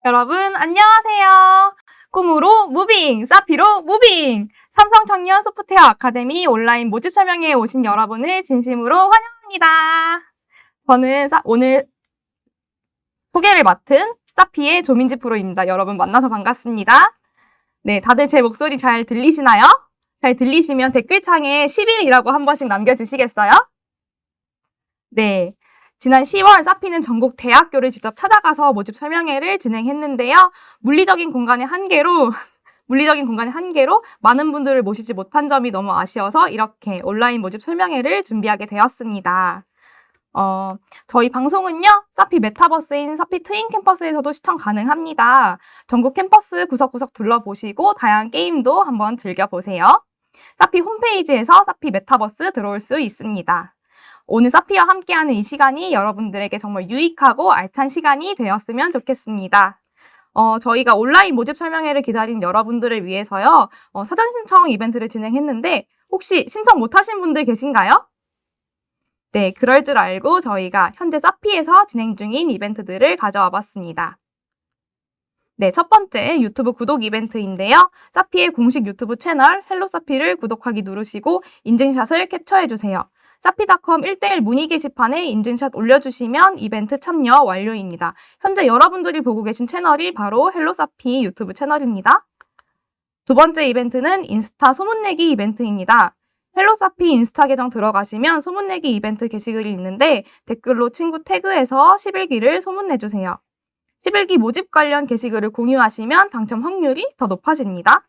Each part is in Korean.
여러분, 안녕하세요. 꿈으로 무빙, 사피로 무빙! 삼성청년 소프트웨어 아카데미 온라인 모집 설명회에 오신 여러분을 진심으로 환영합니다. 저는 오늘 소개를 맡은 사피의 조민지 프로입니다. 여러분 만나서 반갑습니다. 네, 다들 제 목소리 잘 들리시나요? 잘 들리시면 댓글창에 10일이라고 한 번씩 남겨주시겠어요? 네. 지난 10월 사피는 전국 대학교를 직접 찾아가서 모집 설명회를 진행했는데요. 물리적인 공간의 한계로 많은 분들을 모시지 못한 점이 너무 아쉬워서 이렇게 온라인 모집 설명회를 준비하게 되었습니다. 저희 방송은요, 사피 메타버스인 사피 트윈 캠퍼스에서도 시청 가능합니다. 전국 캠퍼스 구석구석 둘러보시고 다양한 게임도 한번 즐겨보세요. 사피 홈페이지에서 사피 메타버스 들어올 수 있습니다. 오늘 사피와 함께하는 이 시간이 여러분들에게 정말 유익하고 알찬 시간이 되었으면 좋겠습니다. 저희가 온라인 모집 설명회를 기다린 여러분들을 위해서요, 사전 신청 이벤트를 진행했는데 혹시 신청 못하신 분들 계신가요? 네, 그럴 줄 알고 저희가 현재 사피에서 진행 중인 이벤트들을 가져와 봤습니다. 네, 첫 번째 유튜브 구독 이벤트인데요. 사피의 공식 유튜브 채널 헬로사피를 구독하기 누르시고 인증샷을 캡처해주세요. 사피닷컴 1:1 문의 게시판에 인증샷 올려주시면 이벤트 참여 완료입니다. 현재 여러분들이 보고 계신 채널이 바로 헬로사피 유튜브 채널입니다. 두 번째 이벤트는 인스타 소문내기 이벤트입니다. 헬로사피 인스타 계정 들어가시면 소문내기 이벤트 게시글이 있는데 댓글로 친구 태그해서 11기를 소문내주세요. 11기 모집 관련 게시글을 공유하시면 당첨 확률이 더 높아집니다.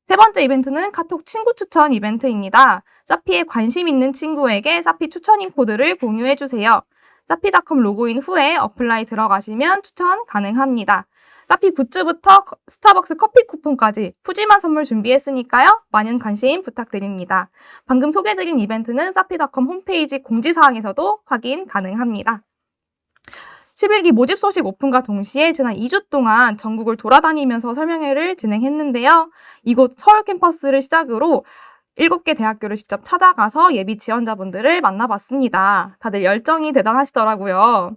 세 번째 이벤트는 카톡 친구 추천 이벤트입니다. 사피에 관심 있는 친구에게 사피 추천인 코드를 공유해주세요. 사피닷컴 로그인 후에 어플라이 들어가시면 추천 가능합니다. 사피 굿즈부터 스타벅스 커피 쿠폰까지 푸짐한 선물 준비했으니까요. 많은 관심 부탁드립니다. 방금 소개드린 이벤트는 사피닷컴 홈페이지 공지사항에서도 확인 가능합니다. 11기 모집 소식 오픈과 동시에 지난 2주 동안 전국을 돌아다니면서 설명회를 진행했는데요. 이곳 서울 캠퍼스를 시작으로 7개 대학교를 직접 찾아가서 예비 지원자분들을 만나봤습니다. 다들 열정이 대단하시더라고요.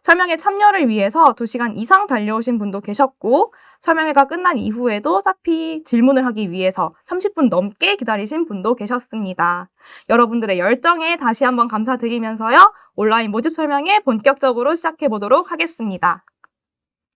설명회 참여를 위해서 2시간 이상 달려오신 분도 계셨고 설명회가 끝난 이후에도 사피 질문을 하기 위해서 30분 넘게 기다리신 분도 계셨습니다. 여러분들의 열정에 다시 한번 감사드리면서요. 온라인 모집 설명회 본격적으로 시작해 보도록 하겠습니다.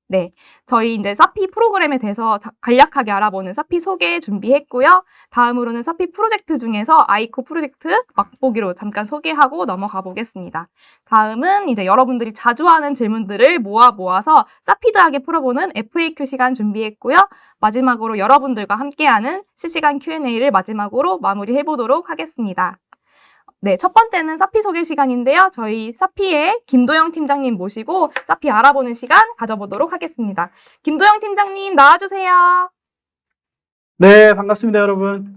네, 저희 이제 사피 프로그램에 대해서 간략하게 알아보는 사피 소개 준비했고요. 다음으로는 사피 프로젝트 중에서 아이코 프로젝트 맛보기로 잠깐 소개하고 넘어가 보겠습니다. 다음은 이제 여러분들이 자주 하는 질문들을 모아서 사피드하게 풀어보는 FAQ 시간 준비했고요. 마지막으로 여러분들과 함께하는 실시간 Q&A를 마지막으로 마무리해보도록 하겠습니다. 네, 첫 번째는 사피 소개 시간인데요. 저희 사피의 김도영 팀장님 모시고 사피 알아보는 시간 가져보도록 하겠습니다. 김도영 팀장님 나와주세요. 네, 반갑습니다, 여러분.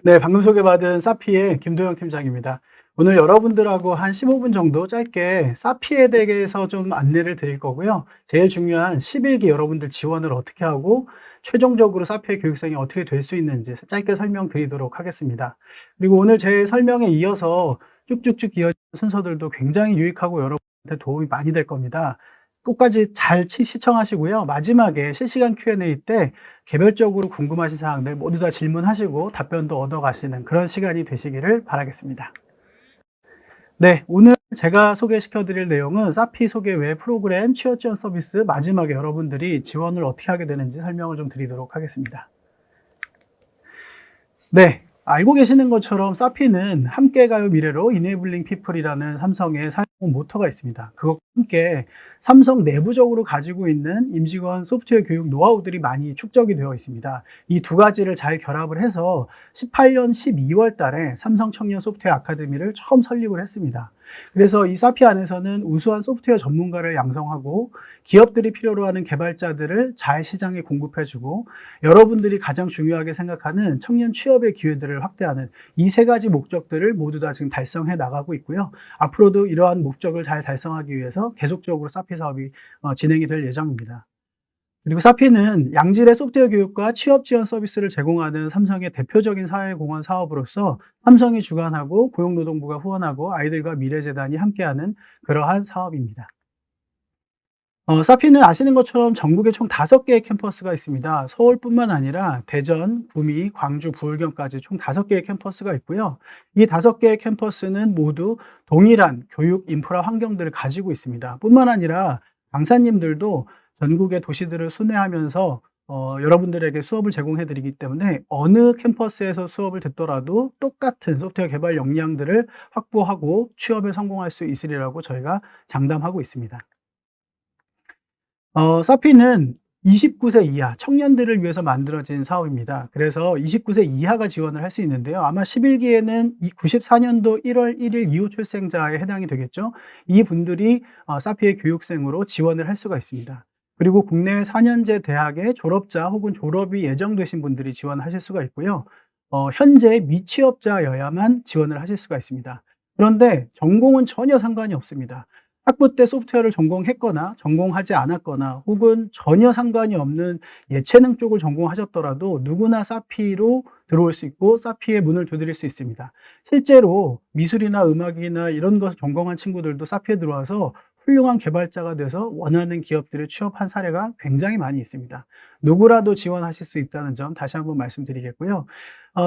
네, 방금 소개받은 사피의 김도영 팀장입니다. 오늘 여러분들하고 한 15분 정도 짧게 사피에 대해서 좀 안내를 드릴 거고요. 제일 중요한 11기 여러분들 지원을 어떻게 하고 최종적으로 사피의 교육생이 어떻게 될 수 있는지 짧게 설명드리도록 하겠습니다. 그리고 오늘 제 설명에 이어서 쭉쭉쭉 이어진 순서들도 굉장히 유익하고 여러분한테 도움이 많이 될 겁니다. 끝까지 잘 시청하시고요. 마지막에 실시간 Q&A 때 개별적으로 궁금하신 사항들 모두 다 질문하시고 답변도 얻어가시는 그런 시간이 되시기를 바라겠습니다. 네, 오늘 제가 소개시켜 드릴 내용은 사피 소개 외 프로그램 취업 지원 서비스 마지막에 여러분들이 지원을 어떻게 하게 되는지 설명을 좀 드리도록 하겠습니다. 네, 알고 계시는 것처럼 사피는 함께 가요 미래로 이네이블링 피플이라는 삼성의 사용 모토가 있습니다. 그것과 함께 삼성 내부적으로 가지고 있는 임직원 소프트웨어 교육 노하우들이 많이 축적이 되어 있습니다. 이 두 가지를 잘 결합을 해서 18년 12월 달에 삼성 청년 소프트웨어 아카데미를 처음 설립을 했습니다. 그래서 이 사피 안에서는 우수한 소프트웨어 전문가를 양성하고 기업들이 필요로 하는 개발자들을 잘 시장에 공급해주고 여러분들이 가장 중요하게 생각하는 청년 취업의 기회들을 확대하는 이 세 가지 목적들을 모두 다 지금 달성해 나가고 있고요. 앞으로도 이러한 목적을 잘 달성하기 위해서 계속적으로 사피 사업이 진행이 될 예정입니다. 그리고 사피는 양질의 소프트웨어 교육과 취업 지원 서비스를 제공하는 삼성의 대표적인 사회공헌 사업으로서 삼성이 주관하고 고용노동부가 후원하고 아이들과 미래재단이 함께하는 그러한 사업입니다. 사피는 아시는 것처럼 전국에 총 5개의 캠퍼스가 있습니다. 서울뿐만 아니라 대전, 구미, 광주, 부울경까지 총 5개의 캠퍼스가 있고요. 이 5개의 캠퍼스는 모두 동일한 교육 인프라 환경들을 가지고 있습니다. 뿐만 아니라 강사님들도 전국의 도시들을 순회하면서 여러분들에게 수업을 제공해 드리기 때문에 어느 캠퍼스에서 수업을 듣더라도 똑같은 소프트웨어 개발 역량들을 확보하고 취업에 성공할 수 있으리라고 저희가 장담하고 있습니다. 사피는 29세 이하 청년들을 위해서 만들어진 사업입니다. 그래서 29세 이하가 지원을 할 수 있는데요. 아마 11기에는 94년도 1월 1일 이후 출생자에 해당이 되겠죠. 이 분들이 사피의 교육생으로 지원을 할 수가 있습니다. 그리고 국내 4년제 대학의 졸업자 혹은 졸업이 예정되신 분들이 지원하실 수가 있고요. 현재 미취업자여야만 지원을 하실 수가 있습니다. 그런데 전공은 전혀 상관이 없습니다. 학부 때 소프트웨어를 전공했거나 전공하지 않았거나 혹은 전혀 상관이 없는 예체능 쪽을 전공하셨더라도 누구나 사피로 들어올 수 있고 사피의 문을 두드릴 수 있습니다. 실제로 미술이나 음악이나 이런 것을 전공한 친구들도 사피에 들어와서 훌륭한 개발자가 돼서 원하는 기업들에 취업한 사례가 굉장히 많이 있습니다. 누구라도 지원하실 수 있다는 점 다시 한번 말씀드리겠고요.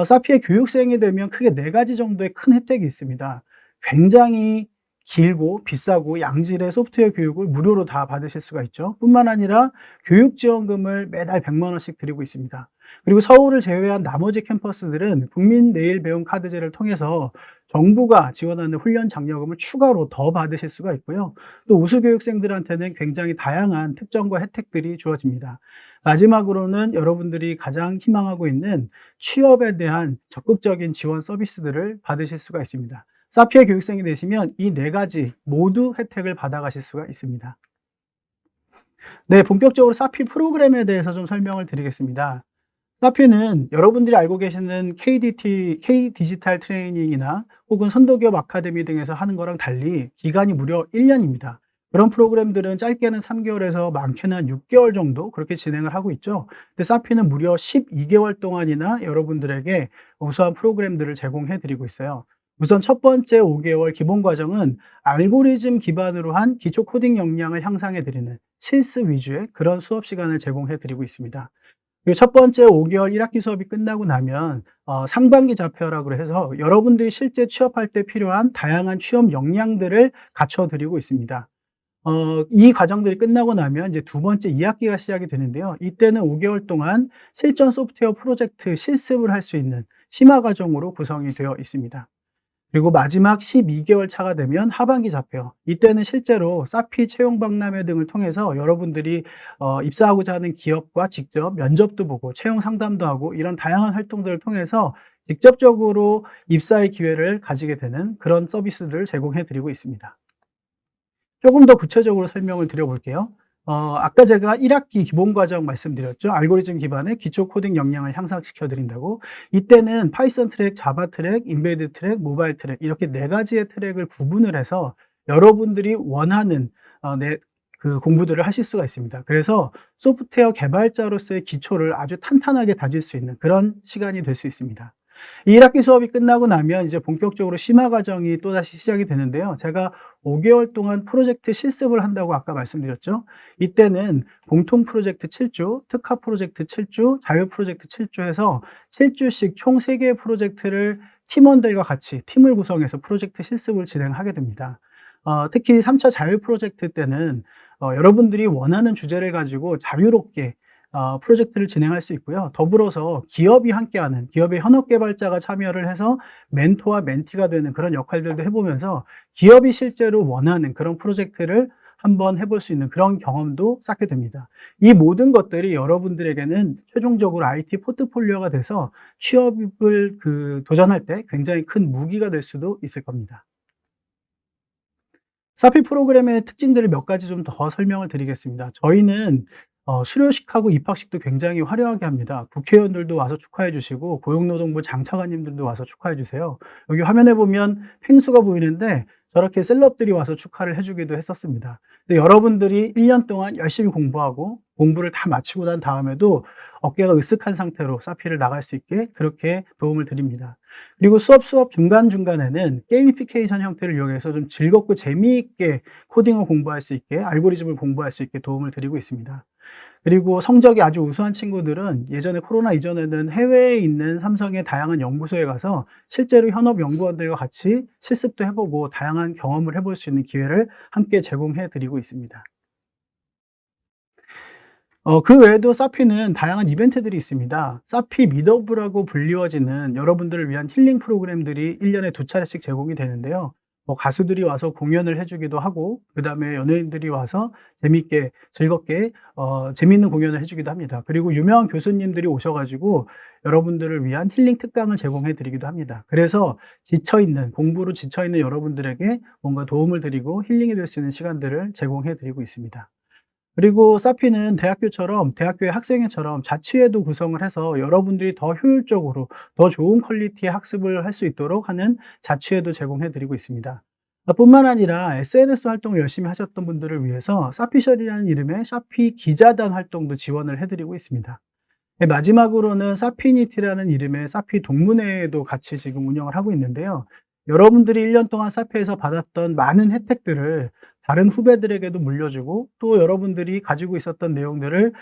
사피의 교육생이 되면 크게 4가지 정도의 큰 혜택이 있습니다. 굉장히 길고 비싸고 양질의 소프트웨어 교육을 무료로 다 받으실 수가 있죠. 뿐만 아니라 교육지원금을 매달 100만 원씩 드리고 있습니다. 그리고 서울을 제외한 나머지 캠퍼스들은 국민 내일 배움 카드제를 통해서 정부가 지원하는 훈련 장려금을 추가로 더 받으실 수가 있고요. 또 우수 교육생들한테는 굉장히 다양한 특전과 혜택들이 주어집니다. 마지막으로는 여러분들이 가장 희망하고 있는 취업에 대한 적극적인 지원 서비스들을 받으실 수가 있습니다. 사피의 교육생이 되시면 이 4가지 모두 혜택을 받아가실 수가 있습니다. 네, 본격적으로 사피 프로그램에 대해서 좀 설명을 드리겠습니다. 사피는 여러분들이 알고 계시는 K 디지털 트레이닝이나 혹은 선도기업 아카데미 등에서 하는 거랑 달리 기간이 무려 1년입니다. 그런 프로그램들은 짧게는 3개월에서 많게는 한 6개월 정도 그렇게 진행을 하고 있죠. 근데 사피는 무려 12개월 동안이나 여러분들에게 우수한 프로그램들을 제공해 드리고 있어요. 우선 첫 번째 5개월 기본 과정은 알고리즘 기반으로 한 기초 코딩 역량을 향상해 드리는 실습 위주의 그런 수업 시간을 제공해 드리고 있습니다. 그리고 첫 번째 5개월 1학기 수업이 끝나고 나면 상반기 자폐어라고 해서 여러분들이 실제 취업할 때 필요한 다양한 취업 역량들을 갖춰 드리고 있습니다. 이 과정들이 끝나고 나면 이제 두 번째 2학기가 시작이 되는데요. 이때는 5개월 동안 실전 소프트웨어 프로젝트 실습을 할 수 있는 심화 과정으로 구성이 되어 있습니다. 그리고 마지막 12개월 차가 되면 하반기 자폐어. 이때는 실제로 사피 채용 박람회 등을 통해서 여러분들이 입사하고자 하는 기업과 직접 면접도 보고 채용 상담도 하고 이런 다양한 활동들을 통해서 직접적으로 입사의 기회를 가지게 되는 그런 서비스들을 제공해 드리고 있습니다. 조금 더 구체적으로 설명을 드려볼게요. 아까 제가 1학기 기본 과정 말씀드렸죠. 알고리즘 기반의 기초 코딩 역량을 향상시켜 드린다고. 이때는 파이썬 트랙, 자바 트랙, 인베드 트랙, 모바일 트랙 이렇게 4가지의 트랙을 구분을 해서 여러분들이 원하는 그 공부들을 하실 수가 있습니다. 그래서 소프트웨어 개발자로서의 기초를 아주 탄탄하게 다질 수 있는 그런 시간이 될 수 있습니다. 이 1학기 수업이 끝나고 나면 이제 본격적으로 심화 과정이 또다시 시작이 되는데요. 제가 5개월 동안 프로젝트 실습을 한다고 아까 말씀드렸죠. 이때는 공통 프로젝트 7주, 특화 프로젝트 7주, 자유 프로젝트 7주 해서 7주씩 총 3개의 프로젝트를 팀원들과 같이 팀을 구성해서 프로젝트 실습을 진행하게 됩니다. 특히 3차 자유 프로젝트 때는 여러분들이 원하는 주제를 가지고 자유롭게 프로젝트를 진행할 수 있고요. 더불어서 기업이 함께하는 기업의 현업 개발자가 참여를 해서 멘토와 멘티가 되는 그런 역할들도 해보면서 기업이 실제로 원하는 그런 프로젝트를 한번 해볼 수 있는 그런 경험도 쌓게 됩니다. 이 모든 것들이 여러분들에게는 최종적으로 IT 포트폴리오가 돼서 취업을 도전할 때 굉장히 큰 무기가 될 수도 있을 겁니다. 사피 프로그램의 특징들을 몇 가지 좀 더 설명을 드리겠습니다. 저희는 수료식하고 입학식도 굉장히 화려하게 합니다. 국회의원들도 와서 축하해 주시고 고용노동부 장차관님들도 와서 축하해 주세요. 여기 화면에 보면 펭수가 보이는데 저렇게 셀럽들이 와서 축하를 해 주기도 했었습니다. 여러분들이 1년 동안 열심히 공부하고 공부를 다 마치고 난 다음에도 어깨가 으쓱한 상태로 사피를 나갈 수 있게 그렇게 도움을 드립니다. 그리고 수업 중간중간에는 게이미피케이션 형태를 이용해서 좀 즐겁고 재미있게 코딩을 공부할 수 있게, 알고리즘을 공부할 수 있게 도움을 드리고 있습니다. 그리고 성적이 아주 우수한 친구들은 예전에 코로나 이전에는 해외에 있는 삼성의 다양한 연구소에 가서 실제로 현업 연구원들과 같이 실습도 해보고 다양한 경험을 해볼 수 있는 기회를 함께 제공해 드리고 있습니다. 그 외에도 사피는 다양한 이벤트들이 있습니다. 사피 미더브라고 불리워지는 여러분들을 위한 힐링 프로그램들이 1년에 2차례씩 제공이 되는데요. 가수들이 와서 공연을 해주기도 하고, 그 다음에 연예인들이 와서 재미있게, 즐겁게, 재미있는 공연을 해주기도 합니다. 그리고 유명한 교수님들이 오셔가지고 여러분들을 위한 힐링 특강을 제공해 드리기도 합니다. 그래서 공부로 지쳐있는 여러분들에게 뭔가 도움을 드리고 힐링이 될 수 있는 시간들을 제공해 드리고 있습니다. 그리고 사피는 대학교의 학생회처럼 자치회도 구성을 해서 여러분들이 더 효율적으로 더 좋은 퀄리티의 학습을 할 수 있도록 하는 자치회도 제공해 드리고 있습니다. 뿐만 아니라 SNS 활동을 열심히 하셨던 분들을 위해서 사피셜이라는 이름의 사피 기자단 활동도 지원을 해 드리고 있습니다. 마지막으로는 사피니티라는 이름의 사피 동문회도 같이 지금 운영을 하고 있는데요. 여러분들이 1년 동안 사피에서 받았던 많은 혜택들을 다른 후배들에게도 물려주고 또 여러분들이 가지고 있었던 내용들을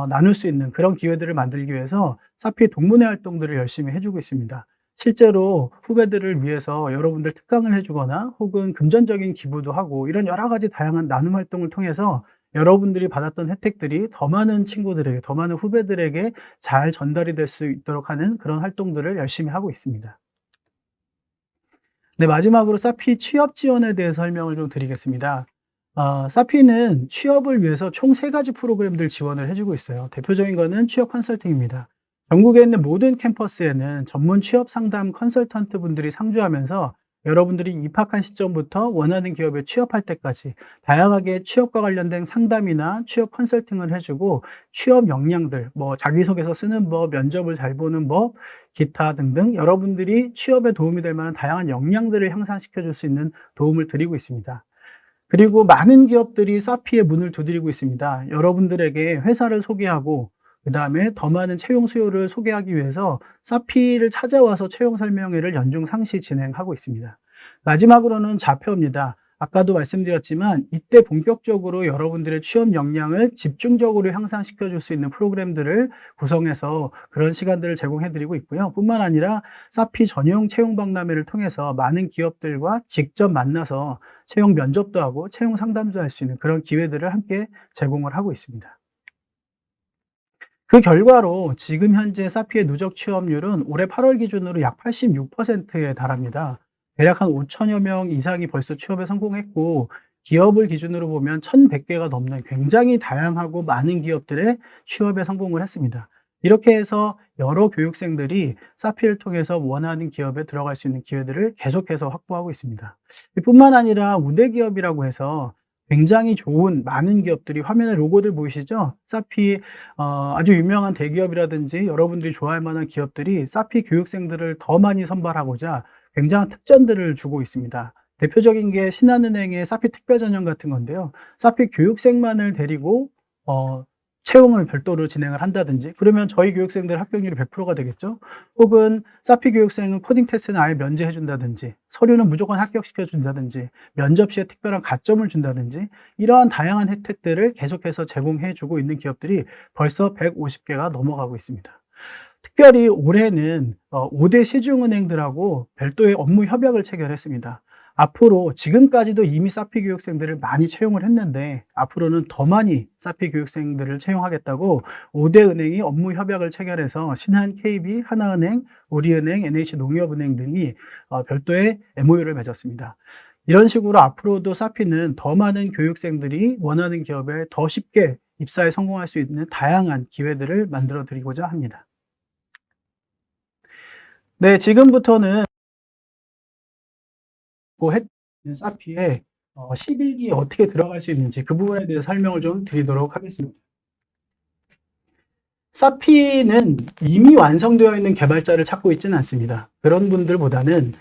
나눌 수 있는 그런 기회들을 만들기 위해서 사피 동문회 활동들을 열심히 해주고 있습니다. 실제로 후배들을 위해서 여러분들 특강을 해주거나 혹은 금전적인 기부도 하고 이런 여러 가지 다양한 나눔 활동을 통해서 여러분들이 받았던 혜택들이 더 많은 친구들에게, 더 많은 후배들에게 잘 전달이 될 수 있도록 하는 그런 활동들을 열심히 하고 있습니다. 네, 마지막으로 사피 취업 지원에 대해서 설명을 좀 드리겠습니다. 사피는 취업을 위해서 총 3가지 프로그램들 지원을 해주고 있어요. 대표적인 거는 취업 컨설팅입니다. 전국에 있는 모든 캠퍼스에는 전문 취업 상담 컨설턴트 분들이 상주하면서 여러분들이 입학한 시점부터 원하는 기업에 취업할 때까지 다양하게 취업과 관련된 상담이나 취업 컨설팅을 해주고 취업 역량들, 자기소개서 쓰는 법, 면접을 잘 보는 법, 기타 등등 여러분들이 취업에 도움이 될 만한 다양한 역량들을 향상시켜 줄 수 있는 도움을 드리고 있습니다. 그리고 많은 기업들이 사피의 문을 두드리고 있습니다. 여러분들에게 회사를 소개하고 그 다음에 더 많은 채용 수요를 소개하기 위해서 사피를 찾아와서 채용 설명회를 연중 상시 진행하고 있습니다. 마지막으로는 자표입니다. 아까도 말씀드렸지만 이때 본격적으로 여러분들의 취업 역량을 집중적으로 향상시켜 줄 수 있는 프로그램들을 구성해서 그런 시간들을 제공해 드리고 있고요. 뿐만 아니라 사피 전용 채용 박람회를 통해서 많은 기업들과 직접 만나서 채용 면접도 하고 채용 상담도 할 수 있는 그런 기회들을 함께 제공을 하고 있습니다. 그 결과로 지금 현재 사피의 누적 취업률은 올해 8월 기준으로 약 86%에 달합니다. 대략 한 5천여 명 이상이 벌써 취업에 성공했고 기업을 기준으로 보면 1,100개가 넘는 굉장히 다양하고 많은 기업들의 취업에 성공을 했습니다. 이렇게 해서 여러 교육생들이 사피를 통해서 원하는 기업에 들어갈 수 있는 기회들을 계속해서 확보하고 있습니다. 뿐만 아니라 우대 기업이라고 해서 굉장히 좋은 많은 기업들이 화면에 로고들 보이시죠? 사피 아주 유명한 대기업이라든지 여러분들이 좋아할 만한 기업들이 사피 교육생들을 더 많이 선발하고자 굉장한 특전들을 주고 있습니다. 대표적인 게 신한은행의 사피 특별전형 같은 건데요. 사피 교육생만을 데리고 채용을 별도로 진행을 한다든지 그러면 저희 교육생들 합격률이 100%가 되겠죠. 혹은 사피 교육생은 코딩 테스트는 아예 면제해 준다든지 서류는 무조건 합격시켜 준다든지 면접 시에 특별한 가점을 준다든지 이러한 다양한 혜택들을 계속해서 제공해 주고 있는 기업들이 벌써 150개가 넘어가고 있습니다. 특별히 올해는 5대 시중은행들하고 별도의 업무 협약을 체결했습니다. 앞으로 지금까지도 이미 사피 교육생들을 많이 채용을 했는데 앞으로는 더 많이 사피 교육생들을 채용하겠다고 5대 은행이 업무 협약을 체결해서 신한 KB, 하나은행, 우리은행, NH농협은행 등이 별도의 MOU를 맺었습니다. 이런 식으로 앞으로도 사피는 더 많은 교육생들이 원하는 기업에 더 쉽게 입사에 성공할 수 있는 다양한 기회들을 만들어 드리고자 합니다. 네, 지금부터는 사피에 11기에 어떻게 들어갈 수 있는지 그 부분에 대해서 설명을 좀 드리도록 하겠습니다. 사피는 이미 완성되어 있는 개발자를 찾고 있지는 않습니다. 그런 분들보다는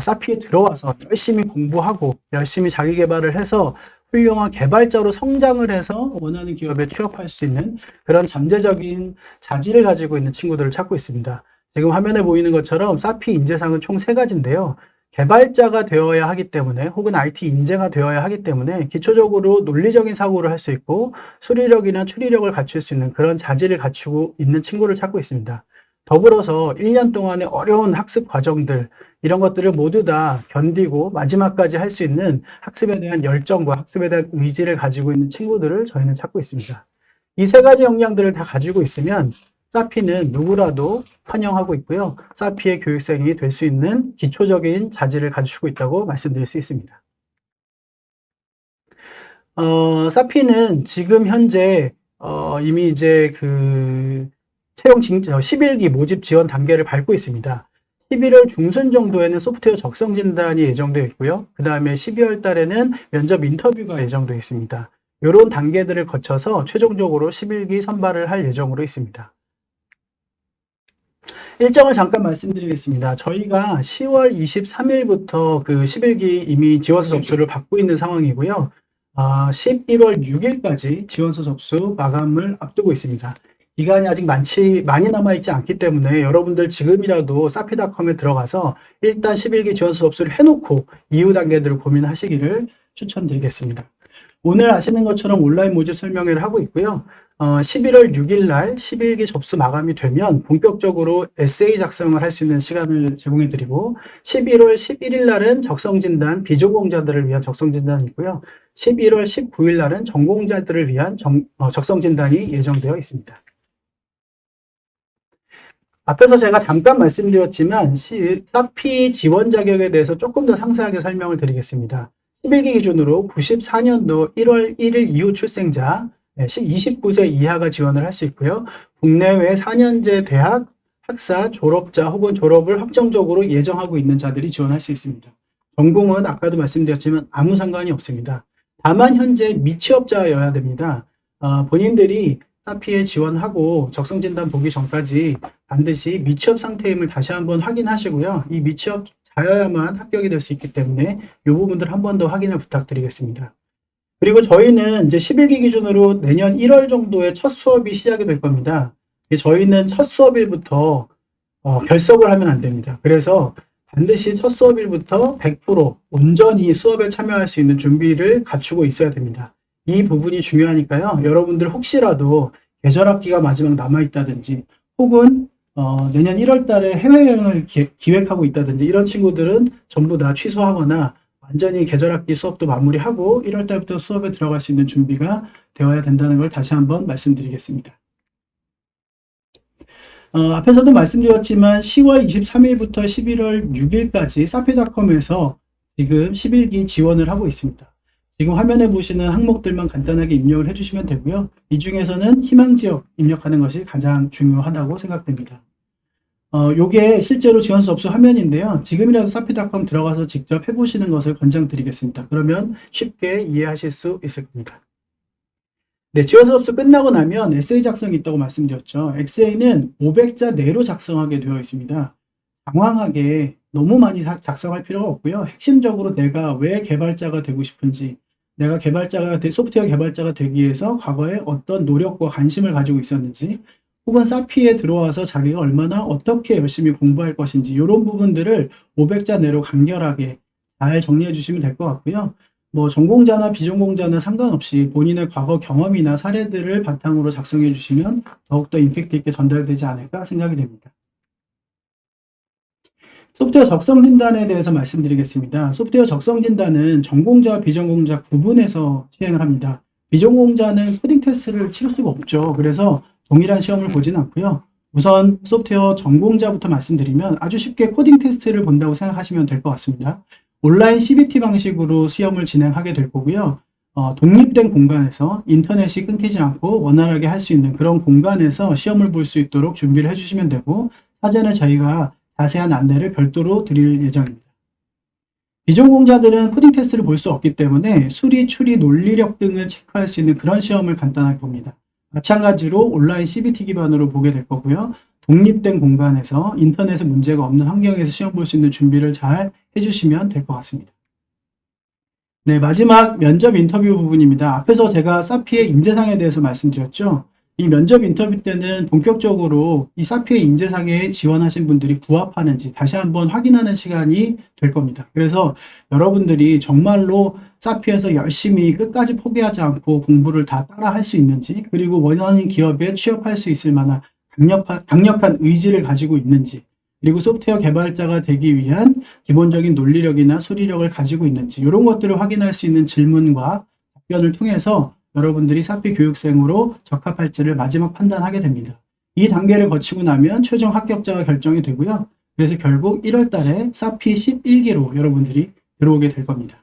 사피에 들어와서 열심히 공부하고 열심히 자기 개발을 해서 훌륭한 개발자로 성장을 해서 원하는 기업에 취업할 수 있는 그런 잠재적인 자질을 가지고 있는 친구들을 찾고 있습니다. 지금 화면에 보이는 것처럼 사피 인재상은 총 3가지인데요. 개발자가 되어야 하기 때문에 혹은 IT 인재가 되어야 하기 때문에 기초적으로 논리적인 사고를 할 수 있고 수리력이나 추리력을 갖출 수 있는 그런 자질을 갖추고 있는 친구를 찾고 있습니다. 더불어서 1년 동안의 어려운 학습 과정들 이런 것들을 모두 다 견디고 마지막까지 할 수 있는 학습에 대한 열정과 학습에 대한 의지를 가지고 있는 친구들을 저희는 찾고 있습니다. 이 3가지 역량들을 다 가지고 있으면 사피는 누구라도 환영하고 있고요. 사피의 교육생이 될 수 있는 기초적인 자질을 갖추고 있다고 말씀드릴 수 있습니다. 사피는 지금 현재 이미 이제 채용 11기 모집 지원 단계를 밟고 있습니다. 11월 중순 정도에는 소프트웨어 적성 진단이 예정되어 있고요. 그 다음에 12월 달에는 면접 인터뷰가 예정되어 있습니다. 이런 단계들을 거쳐서 최종적으로 11기 선발을 할 예정으로 있습니다. 일정을 잠깐 말씀드리겠습니다. 저희가 10월 23일부터 11기 이미 지원서 접수를 받고 있는 상황이고요. 11월 6일까지 지원서 접수 마감을 앞두고 있습니다. 기간이 아직 많이 남아있지 않기 때문에 여러분들 지금이라도 사피닷컴에 들어가서 일단 11기 지원서 접수를 해놓고 이후 단계들을 고민하시기를 추천드리겠습니다. 오늘 아시는 것처럼 온라인 모집 설명회를 하고 있고요. 11월 6일 날 11기 접수 마감이 되면 본격적으로 에세이 작성을 할 수 있는 시간을 제공해 드리고 11월 11일 날은 적성진단, 비전공자들을 위한 적성진단이 있고요. 11월 19일 날은 전공자들을 위한 적성진단이 예정되어 있습니다. 앞에서 제가 잠깐 말씀드렸지만 사피 지원 자격에 대해서 조금 더 상세하게 설명을 드리겠습니다. 11기 기준으로 94년도 1월 1일 이후 출생자 29세 이하가 지원을 할 수 있고요. 국내외 4년제 대학, 학사, 졸업자 혹은 졸업을 확정적으로 예정하고 있는 자들이 지원할 수 있습니다. 전공은 아까도 말씀드렸지만 아무 상관이 없습니다. 다만 현재 미취업자여야 됩니다. 본인들이 사피에 지원하고 적성진단 보기 전까지 반드시 미취업 상태임을 다시 한번 확인하시고요. 이 미취업자여야만 합격이 될 수 있기 때문에 이 부분들 한 번 더 확인을 부탁드리겠습니다. 그리고 저희는 이제 11기 기준으로 내년 1월 정도에 첫 수업이 시작이 될 겁니다. 저희는 첫 수업일부터 결석을 하면 안 됩니다. 그래서 반드시 첫 수업일부터 100% 온전히 수업에 참여할 수 있는 준비를 갖추고 있어야 됩니다. 이 부분이 중요하니까요. 여러분들 혹시라도 계절학기가 마지막 남아있다든지 혹은 내년 1월 달에 해외여행을 기획하고 있다든지 이런 친구들은 전부 다 취소하거나 완전히 계절학기 수업도 마무리하고 1월 달부터 수업에 들어갈 수 있는 준비가 되어야 된다는 걸 다시 한번 말씀드리겠습니다. 앞에서도 말씀드렸지만 10월 23일부터 11월 6일까지 사피닷컴에서 지금 11기 지원을 하고 있습니다. 지금 화면에 보시는 항목들만 간단하게 입력을 해주시면 되고요. 이 중에서는 희망지역 입력하는 것이 가장 중요하다고 생각됩니다. 요게 실제로 지원서 접수 화면인데요. 지금이라도 사피닷컴 들어가서 직접 해보시는 것을 권장드리겠습니다. 그러면 쉽게 이해하실 수 있을 겁니다. 네, 지원서 접수 끝나고 나면 에세이 작성이 있다고 말씀드렸죠. 엑세이는 500자 내로 작성하게 되어 있습니다. 장황하게 너무 많이 작성할 필요가 없고요. 핵심적으로 내가 왜 개발자가 되고 싶은지, 내가 소프트웨어 개발자가 되기 위해서 과거에 어떤 노력과 관심을 가지고 있었는지, 혹은 사피에 들어와서 자기가 얼마나 어떻게 열심히 공부할 것인지 이런 부분들을 500자 내로 간결하게 잘 정리해 주시면 될 것 같고요. 뭐 전공자나 비전공자나 상관없이 본인의 과거 경험이나 사례들을 바탕으로 작성해 주시면 더욱더 임팩트 있게 전달되지 않을까 생각이 됩니다. 소프트웨어 적성 진단에 대해서 말씀드리겠습니다. 소프트웨어 적성 진단은 전공자와 비전공자 구분해서 시행을 합니다. 비전공자는 코딩 테스트를 치를 수가 없죠. 그래서 동일한 시험을 보진 않고요. 우선 소프트웨어 전공자부터 말씀드리면 아주 쉽게 코딩 테스트를 본다고 생각하시면 될 것 같습니다. 온라인 CBT 방식으로 시험을 진행하게 될 거고요. 독립된 공간에서 인터넷이 끊기지 않고 원활하게 할 수 있는 그런 공간에서 시험을 볼 수 있도록 준비를 해주시면 되고 사전에 저희가 자세한 안내를 별도로 드릴 예정입니다. 비전공자들은 코딩 테스트를 볼 수 없기 때문에 수리, 추리, 논리력 등을 체크할 수 있는 그런 시험을 간단하게 봅니다. 마찬가지로 온라인 CBT 기반으로 보게 될 거고요. 독립된 공간에서 인터넷에 문제가 없는 환경에서 시험 볼 수 있는 준비를 잘 해주시면 될 것 같습니다. 네, 마지막 면접 인터뷰 부분입니다. 앞에서 제가 사피의 인재상에 대해서 말씀드렸죠. 이 면접 인터뷰 때는 본격적으로 이 사피의 인재상에 지원하신 분들이 부합하는지 다시 한번 확인하는 시간이 될 겁니다. 그래서 여러분들이 정말로 사피에서 열심히 끝까지 포기하지 않고 공부를 다 따라 할 수 있는지, 그리고 원하는 기업에 취업할 수 있을 만한 강력한 의지를 가지고 있는지, 그리고 소프트웨어 개발자가 되기 위한 기본적인 논리력이나 수리력을 가지고 있는지 이런 것들을 확인할 수 있는 질문과 답변을 통해서 여러분들이 사피 교육생으로 적합할지를 마지막 판단하게 됩니다. 이 단계를 거치고 나면 최종 합격자가 결정이 되고요. 그래서 결국 1월 달에 사피 11기로 여러분들이 들어오게 될 겁니다.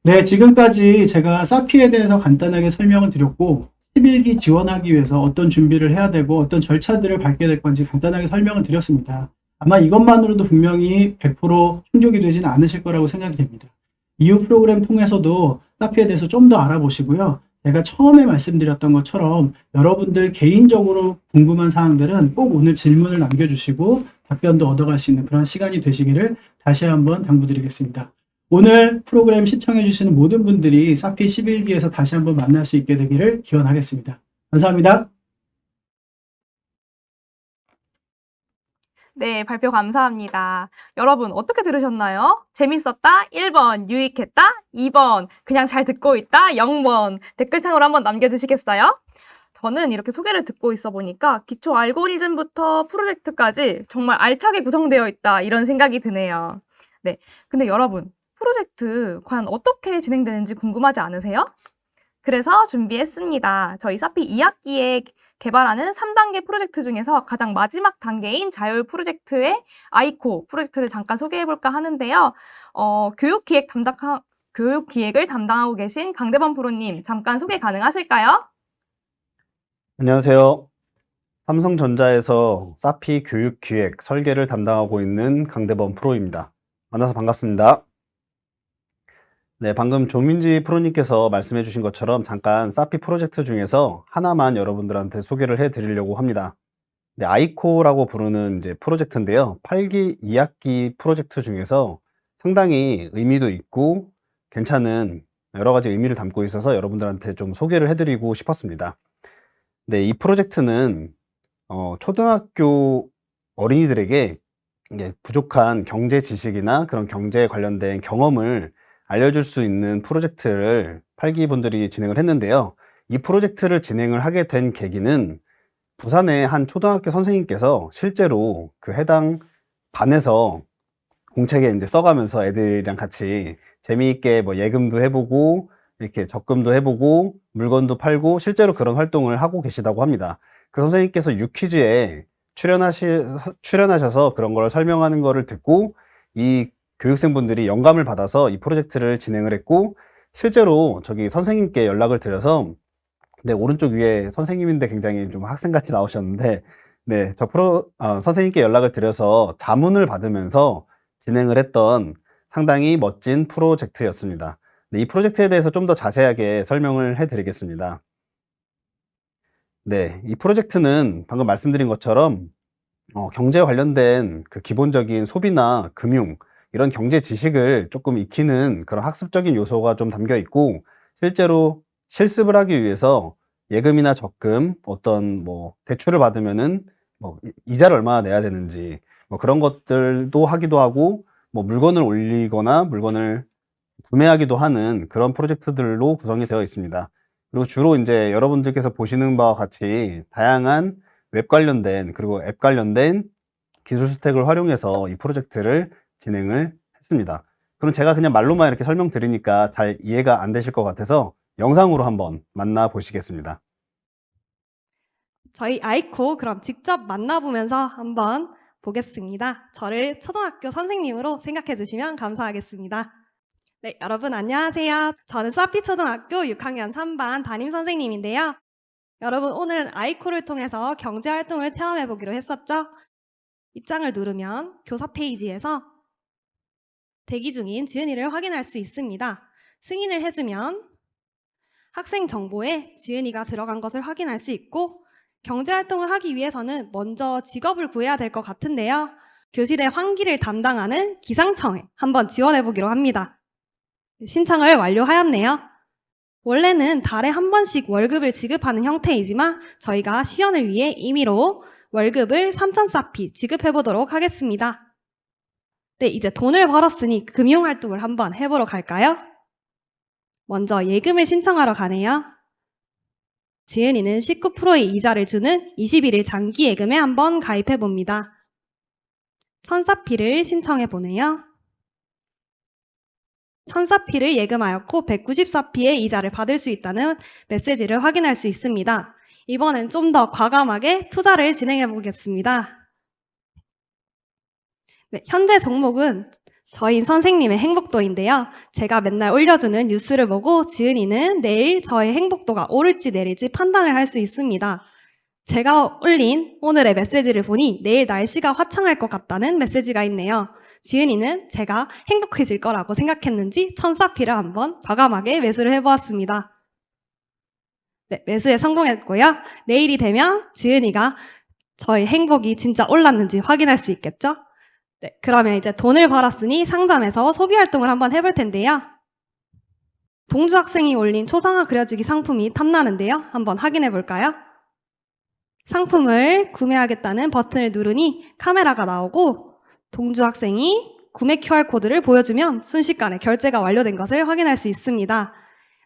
네, 지금까지 제가 사피에 대해서 간단하게 설명을 드렸고 11기 지원하기 위해서 어떤 준비를 해야 되고 어떤 절차들을 밟게 될 건지 간단하게 설명을 드렸습니다. 아마 이것만으로도 분명히 100% 충족이 되지는 않으실 거라고 생각이 됩니다. 이후 프로그램 통해서도 사피에 대해서 좀 더 알아보시고요. 제가 처음에 말씀드렸던 것처럼 여러분들 개인적으로 궁금한 사항들은 꼭 오늘 질문을 남겨주시고 답변도 얻어갈 수 있는 그런 시간이 되시기를 다시 한번 당부드리겠습니다. 오늘 프로그램 시청해주시는 모든 분들이 사피 11기에서 다시 한번 만날 수 있게 되기를 기원하겠습니다. 감사합니다. 네, 발표 감사합니다. 여러분, 어떻게 들으셨나요? 재밌었다? 1번, 유익했다? 2번, 그냥 잘 듣고 있다? 0번, 댓글창으로 한번 남겨주시겠어요? 저는 이렇게 소개를 듣고 있어 보니까 기초 알고리즘부터 프로젝트까지 정말 알차게 구성되어 있다, 이런 생각이 드네요. 네, 근데 여러분, 프로젝트 과연 어떻게 진행되는지 궁금하지 않으세요? 그래서 준비했습니다. 저희 사피 2학기에 개발하는 3단계 프로젝트 중에서 가장 마지막 단계인 자율 프로젝트의 아이코 프로젝트를 잠깐 소개해볼까 하는데요. 교육기획을 담당하고 계신 강대범 프로님, 잠깐 소개 가능하실까요? 안녕하세요. 삼성전자에서 사피 교육기획 설계를 담당하고 있는 강대범 프로입니다. 만나서 반갑습니다. 네, 방금 조민지 프로님께서 말씀해 주신 것처럼 잠깐 사피 프로젝트 중에서 하나만 여러분들한테 소개를 해 드리려고 합니다. 네, 아이코라고 부르는 이제 프로젝트인데요. 8기 2학기 프로젝트 중에서 상당히 의미도 있고 괜찮은 여러 가지 의미를 담고 있어서 여러분들한테 좀 소개를 해 드리고 싶었습니다. 네, 이 프로젝트는 초등학교 어린이들에게 이게 부족한 경제 지식이나 그런 경제에 관련된 경험을 알려줄 수 있는 프로젝트를 8기 분들이 진행을 했는데요. 이 프로젝트를 진행을 하게 된 계기는 부산의 한 초등학교 선생님께서 실제로 그 해당 반에서 공책에 이제 써가면서 애들이랑 같이 재미있게 뭐 예금도 해보고 이렇게 적금도 해보고 물건도 팔고 실제로 그런 활동을 하고 계시다고 합니다. 그 선생님께서 유퀴즈에 출연하셔서 그런 걸 설명하는 거를 듣고 이 교육생분들이 영감을 받아서 이 프로젝트를 진행을 했고 실제로 저기 선생님께 연락을 드려서 네, 오른쪽 위에 선생님인데 굉장히 좀 학생같이 나오셨는데 네, 선생님께 연락을 드려서 자문을 받으면서 진행을 했던 상당히 멋진 프로젝트였습니다. 네, 이 프로젝트에 대해서 좀 더 자세하게 설명을 해드리겠습니다. 네, 이 프로젝트는 방금 말씀드린 것처럼 경제에 관련된 그 기본적인 소비나 금융 이런 경제 지식을 조금 익히는 그런 학습적인 요소가 좀 담겨 있고 실제로 실습을 하기 위해서 예금이나 적금 어떤 뭐 대출을 받으면은 뭐 이자를 얼마나 내야 되는지 뭐 그런 것들도 하기도 하고 뭐 물건을 올리거나 물건을 구매하기도 하는 그런 프로젝트들로 구성이 되어 있습니다. 그리고 주로 이제 여러분들께서 보시는 바와 같이 다양한 웹 관련된 그리고 앱 관련된 기술 스택을 활용해서 이 프로젝트를 진행을 했습니다. 그럼 제가 그냥 말로만 이렇게 설명드리니까 잘 이해가 안 되실 것 같아서 영상으로 한번 만나보시겠습니다. 저희 아이코 그럼 직접 만나보면서 한번 보겠습니다. 저를 초등학교 선생님으로 생각해 주시면 감사하겠습니다. 네, 여러분 안녕하세요. 저는 사피 초등학교 6학년 3반 담임 선생님인데요. 여러분 오늘은 아이코를 통해서 경제활동을 체험해 보기로 했었죠? 입장을 누르면 교사 페이지에서 대기 중인 지은이를 확인할 수 있습니다. 승인을 해주면 학생 정보에 지은이가 들어간 것을 확인할 수 있고 경제활동을 하기 위해서는 먼저 직업을 구해야 될 것 같은데요. 교실의 환기를 담당하는 기상청에 한번 지원해 보기로 합니다. 신청을 완료하였네요. 원래는 달에 한 번씩 월급을 지급하는 형태이지만 저희가 시연을 위해 임의로 월급을 3,000사피 지급해 보도록 하겠습니다. 네, 이제 돈을 벌었으니 금융활동을 한번 해보러 갈까요? 먼저 예금을 신청하러 가네요. 지은이는 19%의 이자를 주는 21일 장기 예금에 한번 가입해 봅니다. 1,000사피를 신청해 보네요. 1,000사피를 예금하였고 194피의 이자를 받을 수 있다는 메시지를 확인할 수 있습니다. 이번엔 좀 더 과감하게 투자를 진행해 보겠습니다. 네, 현재 종목은 저희 선생님의 행복도인데요. 제가 맨날 올려주는 뉴스를 보고 지은이는 내일 저의 행복도가 오를지 내릴지 판단을 할 수 있습니다. 제가 올린 오늘의 메시지를 보니 내일 날씨가 화창할 것 같다는 메시지가 있네요. 지은이는 제가 행복해질 거라고 생각했는지 1,000사피를 한번 과감하게 매수를 해보았습니다. 네, 매수에 성공했고요. 내일이 되면 지은이가 저희 행복이 진짜 올랐는지 확인할 수 있겠죠? 네, 그러면 이제 돈을 벌었으니 상점에서 소비 활동을 한번 해볼 텐데요. 동주 학생이 올린 초상화 그려주기 상품이 탐나는데요. 한번 확인해 볼까요? 상품을 구매하겠다는 버튼을 누르니 카메라가 나오고 동주 학생이 구매 QR코드를 보여주면 순식간에 결제가 완료된 것을 확인할 수 있습니다.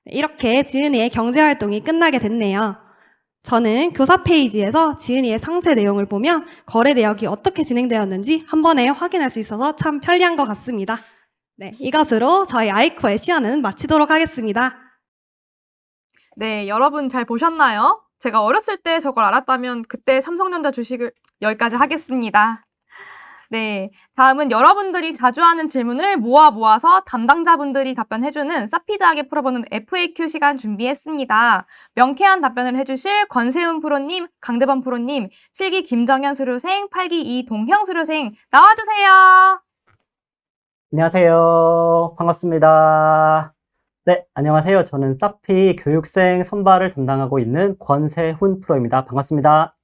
이렇게 지은이의 경제활동이 끝나게 됐네요. 저는 교사 페이지에서 지은이의 상세 내용을 보면 거래 내역이 어떻게 진행되었는지 한 번에 확인할 수 있어서 참 편리한 것 같습니다. 네, 이것으로 저희 아이코의 시연은 마치도록 하겠습니다. 네, 여러분 잘 보셨나요? 제가 어렸을 때 저걸 알았다면 그때 삼성전자 주식을 여기까지 하겠습니다. 네, 다음은 여러분들이 자주 하는 질문을 모아서 담당자분들이 답변해주는 사피드하게 풀어보는 FAQ 시간 준비했습니다. 명쾌한 답변을 해주실 권세훈 프로님, 강대범 프로님, 7기 김정현 수료생, 8기 이동형 수료생 나와주세요. 안녕하세요. 반갑습니다. 네, 안녕하세요. 저는 사피 교육생 선발을 담당하고 있는 권세훈 프로입니다. 반갑습니다.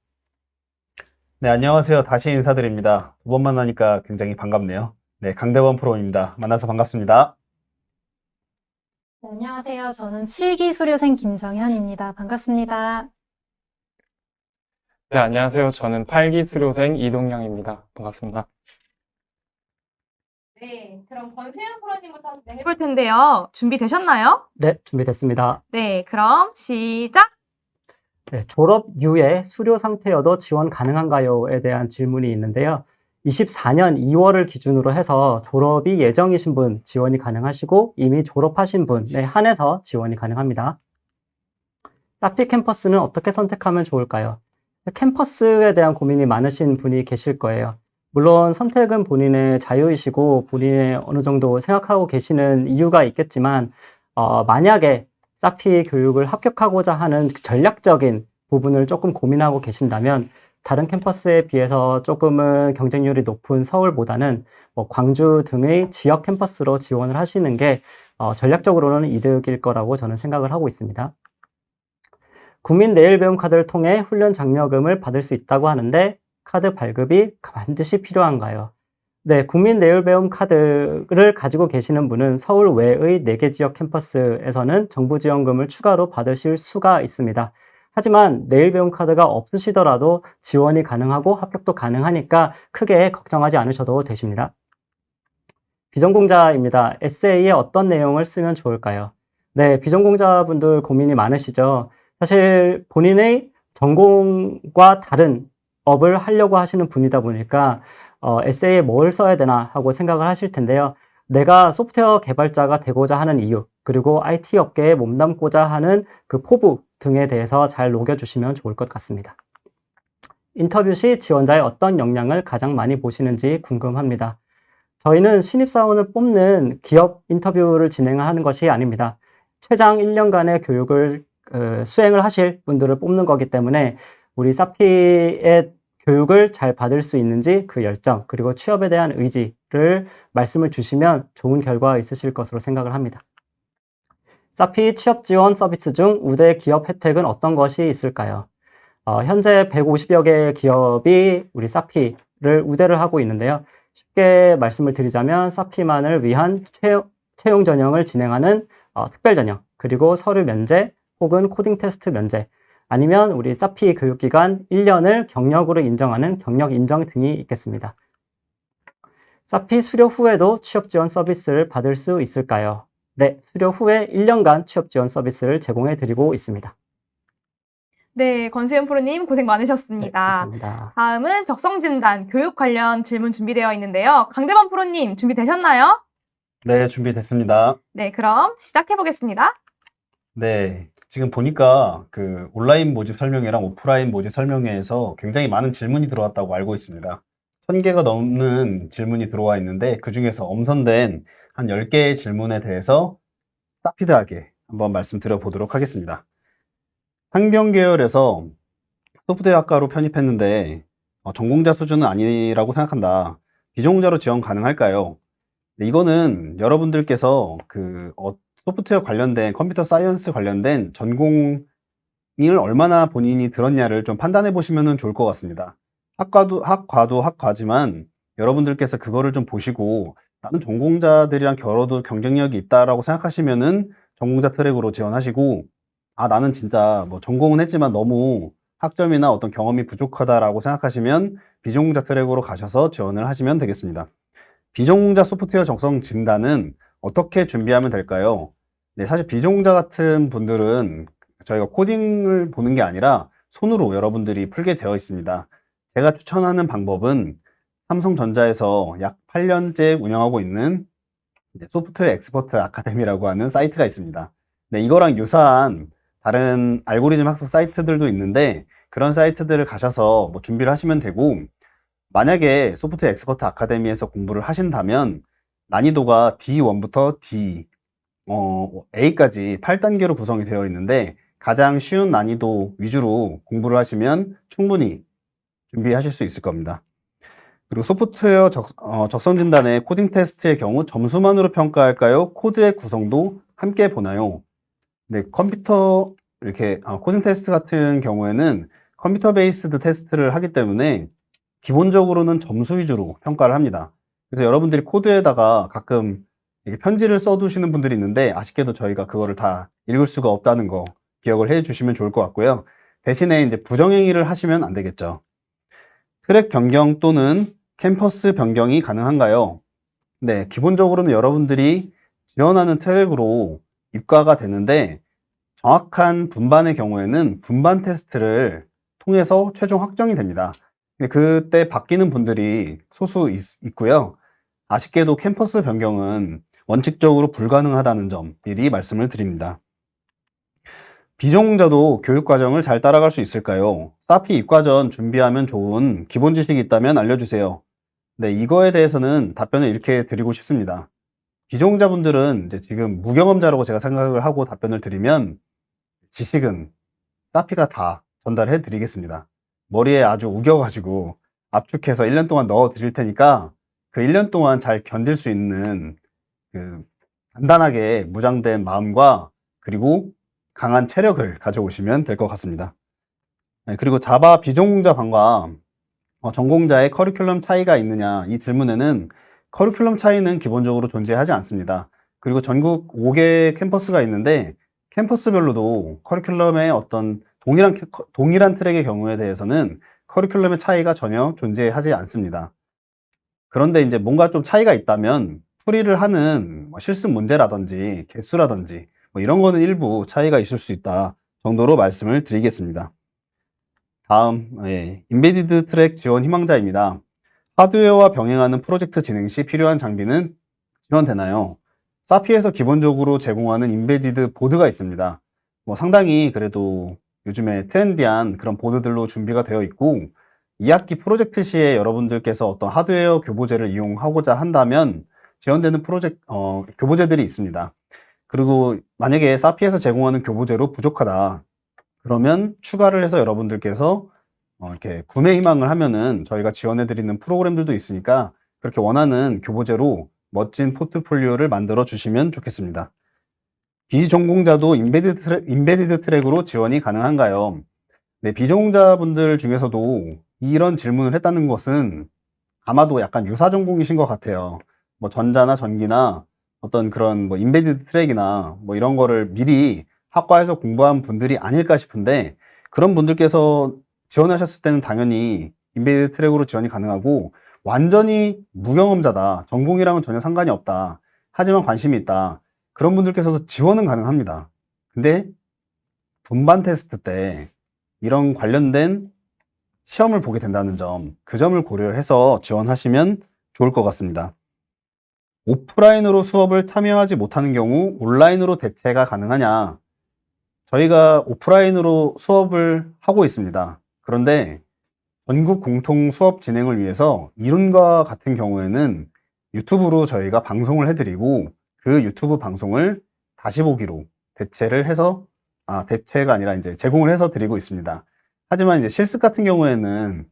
네, 안녕하세요. 다시 인사드립니다. 두 번 만나니까 굉장히 반갑네요. 네, 강대범 프로입니다. 만나서 반갑습니다. 네, 안녕하세요. 저는 7기 수료생 김정현입니다. 반갑습니다. 네, 안녕하세요. 저는 8기 수료생 이동영입니다. 반갑습니다. 네, 그럼 권세훈 프로님부터 진행해볼 텐데요. 준비되셨나요? 네, 준비됐습니다. 네, 그럼 시작! 네, 졸업 이후에 수료 상태여도 지원 가능한가요?에 대한 질문이 있는데요. 24년 2월을 기준으로 해서 졸업이 예정이신 분 지원이 가능하시고 이미 졸업하신 분에 한해서 지원이 가능합니다. 사피 캠퍼스는 어떻게 선택하면 좋을까요? 캠퍼스에 대한 고민이 많으신 분이 계실 거예요. 물론 선택은 본인의 자유이시고 본인의 어느 정도 생각하고 계시는 이유가 있겠지만 만약에 사피 교육을 합격하고자 하는 전략적인 부분을 조금 고민하고 계신다면 다른 캠퍼스에 비해서 조금은 경쟁률이 높은 서울보다는 광주 등의 지역 캠퍼스로 지원을 하시는 게 전략적으로는 이득일 거라고 저는 생각을 하고 있습니다. 국민 내일배움 카드를 통해 훈련 장려금을 받을 수 있다고 하는데 카드 발급이 반드시 필요한가요? 네, 국민 내일배움 카드를 가지고 계시는 분은 서울 외의 4개 지역 캠퍼스에서는 정부 지원금을 추가로 받으실 수가 있습니다. 하지만 내일배움 카드가 없으시더라도 지원이 가능하고 합격도 가능하니까 크게 걱정하지 않으셔도 되십니다. 비전공자입니다. 에세이에 어떤 내용을 쓰면 좋을까요? 네, 비전공자분들 고민이 많으시죠. 사실 본인의 전공과 다른 업을 하려고 하시는 분이다 보니까 에세이에 뭘 써야 되나 하고 생각을 하실 텐데요. 내가 소프트웨어 개발자가 되고자 하는 이유, 그리고 IT 업계에 몸담고자 하는 그 포부 등에 대해서 잘 녹여주시면 좋을 것 같습니다. 인터뷰 시 지원자의 어떤 역량을 가장 많이 보시는지 궁금합니다. 저희는 신입사원을 뽑는 기업 인터뷰를 진행하는 것이 아닙니다. 최장 1년간의 교육을 수행을 하실 분들을 뽑는 거기 때문에 우리 사피의 교육을 잘 받을 수 있는지 그 열정 그리고 취업에 대한 의지를 말씀을 주시면 좋은 결과가 있으실 것으로 생각을 합니다. 사피 취업 지원 서비스 중 우대 기업 혜택은 어떤 것이 있을까요? 현재 150여 개의 기업이 우리 사피를 우대를 하고 있는데요. 쉽게 말씀을 드리자면 사피만을 위한 채용 전형을 진행하는 특별 전형, 그리고 서류 면제 혹은 코딩 테스트 면제, 아니면 우리 사피 교육기간 1년을 경력으로 인정하는 경력 인정 등이 있겠습니다. 사피 수료 후에도 취업 지원 서비스를 받을 수 있을까요? 네, 수료 후에 1년간 취업 지원 서비스를 제공해 드리고 있습니다. 네, 권수현 프로님 고생 네, 많으셨습니다. 감사합니다. 다음은 적성진단, 교육 관련 질문 준비되어 있는데요. 강대범 프로님 준비되셨나요? 네, 준비됐습니다. 네, 그럼 시작해 보겠습니다. 네, 지금 보니까 그 온라인 모집 설명회랑 오프라인 모집 설명회에서 굉장히 많은 질문이 들어왔다고 알고 있습니다. 1000개가 넘는 질문이 들어와 있는데 그중에서 엄선된 한 10개의 질문에 대해서 스피드하게 한번 말씀드려 보도록 하겠습니다. 환경 계열에서 소프트웨어 학과로 편입했는데 전공자 수준은 아니라고 생각한다. 비전공자로 지원 가능할까요? 네, 이거는 여러분들께서 소프트웨어 관련된 컴퓨터 사이언스 관련된 전공을 얼마나 본인이 들었냐를 좀 판단해 보시면 좋을 것 같습니다. 학과도 학과지만 여러분들께서 그거를 좀 보시고 나는 전공자들이랑 겨뤄도 경쟁력이 있다라고 생각하시면은 전공자 트랙으로 지원하시고, 나는 진짜 뭐 전공은 했지만 너무 학점이나 어떤 경험이 부족하다라고 생각하시면 비전공자 트랙으로 가셔서 지원을 하시면 되겠습니다. 비전공자 소프트웨어 적성 진단은 어떻게 준비하면 될까요? 네, 사실 비전공자 같은 분들은 저희가 코딩을 보는 게 아니라 손으로 여러분들이 풀게 되어 있습니다. 제가 추천하는 방법은 삼성전자에서 약 8년째 운영하고 있는 소프트웨어 엑스퍼트 아카데미라고 하는 사이트가 있습니다. 네, 이거랑 유사한 다른 알고리즘 학습 사이트들도 있는데 그런 사이트들을 가셔서 뭐 준비를 하시면 되고, 만약에 소프트웨어 엑스퍼트 아카데미에서 공부를 하신다면 난이도가 D1부터 A까지 8단계로 구성이 되어 있는데 가장 쉬운 난이도 위주로 공부를 하시면 충분히 준비하실 수 있을 겁니다. 그리고 소프트웨어 적성 진단의 코딩 테스트의 경우 점수만으로 평가할까요? 코드의 구성도 함께 보나요? 네, 코딩 테스트 같은 경우에는 컴퓨터 베이스드 테스트를 하기 때문에 기본적으로는 점수 위주로 평가를 합니다. 그래서 여러분들이 코드에다가 가끔 이렇게 편지를 써두시는 분들이 있는데 아쉽게도 저희가 그거를 다 읽을 수가 없다는 거 기억을 해 주시면 좋을 것 같고요. 대신에 이제 부정행위를 하시면 안 되겠죠. 트랙 변경 또는 캠퍼스 변경이 가능한가요? 네, 기본적으로는 여러분들이 지원하는 트랙으로 입과가 되는데 정확한 분반의 경우에는 분반 테스트를 통해서 최종 확정이 됩니다. 그때 바뀌는 분들이 소수 있고요. 아쉽게도 캠퍼스 변경은 원칙적으로 불가능하다는 점 미리 말씀을 드립니다. 비전공자도 교육과정을 잘 따라갈 수 있을까요? 사피 입과 전 준비하면 좋은 기본 지식이 있다면 알려주세요. 네, 이거에 대해서는 답변을 이렇게 드리고 싶습니다. 비전공자분들은 이제 지금 무경험자라고 제가 생각을 하고 답변을 드리면 지식은 사피가 다 전달해 드리겠습니다. 머리에 아주 우겨가지고 압축해서 1년 동안 넣어 드릴 테니까 그 1년 동안 잘 견딜 수 있는 단단하게 무장된 마음과 그리고 강한 체력을 가져오시면 될 것 같습니다. 네, 그리고 자바 비전공자 반과 전공자의 커리큘럼 차이가 있느냐, 이 질문에는 커리큘럼 차이는 기본적으로 존재하지 않습니다. 그리고 전국 5개 캠퍼스가 있는데 캠퍼스별로도 커리큘럼의 어떤 동일한 트랙의 경우에 대해서는 커리큘럼의 차이가 전혀 존재하지 않습니다. 그런데 이제 뭔가 좀 차이가 있다면 풀이를 하는 실습 문제라든지 개수라든지 이런 거는 일부 차이가 있을 수 있다 정도로 말씀을 드리겠습니다. 다음, 인베디드 트랙 지원 희망자입니다. 하드웨어와 병행하는 프로젝트 진행 시 필요한 장비는 지원되나요? 사피에서 기본적으로 제공하는 인베디드 보드가 있습니다. 상당히 그래도 요즘에 트렌디한 그런 보드들로 준비가 되어 있고 2학기 프로젝트 시에 여러분들께서 어떤 하드웨어 교보제를 이용하고자 한다면 지원되는 교보제들이 있습니다. 그리고 만약에 사피에서 제공하는 교보제로 부족하다 그러면 추가를 해서 여러분들께서 이렇게 구매 희망을 하면은 저희가 지원해드리는 프로그램들도 있으니까 그렇게 원하는 교보제로 멋진 포트폴리오를 만들어 주시면 좋겠습니다. 비전공자도 인베디드 트랙으로 지원이 가능한가요? 네, 비전공자분들 중에서도 이런 질문을 했다는 것은 아마도 약간 유사 전공이신 것 같아요. 전자나 전기나 어떤 그런 뭐 인베디드 트랙이나 뭐 이런 거를 미리 학과에서 공부한 분들이 아닐까 싶은데, 그런 분들께서 지원하셨을 때는 당연히 인베디드 트랙으로 지원이 가능하고, 완전히 무경험자다, 전공이랑은 전혀 상관이 없다, 하지만 관심이 있다, 그런 분들께서도 지원은 가능합니다. 근데 분반 테스트 때 이런 관련된 시험을 보게 된다는 점, 그 점을 고려해서 지원하시면 좋을 것 같습니다. 오프라인으로 수업을 참여하지 못하는 경우 온라인으로 대체가 가능하냐? 저희가 오프라인으로 수업을 하고 있습니다. 그런데 전국 공통 수업 진행을 위해서 이론과 같은 경우에는 유튜브로 저희가 방송을 해드리고, 그 유튜브 방송을 다시 보기로 대체가 아니라 이제 제공을 해서 드리고 있습니다. 하지만 이제 실습 같은 경우에는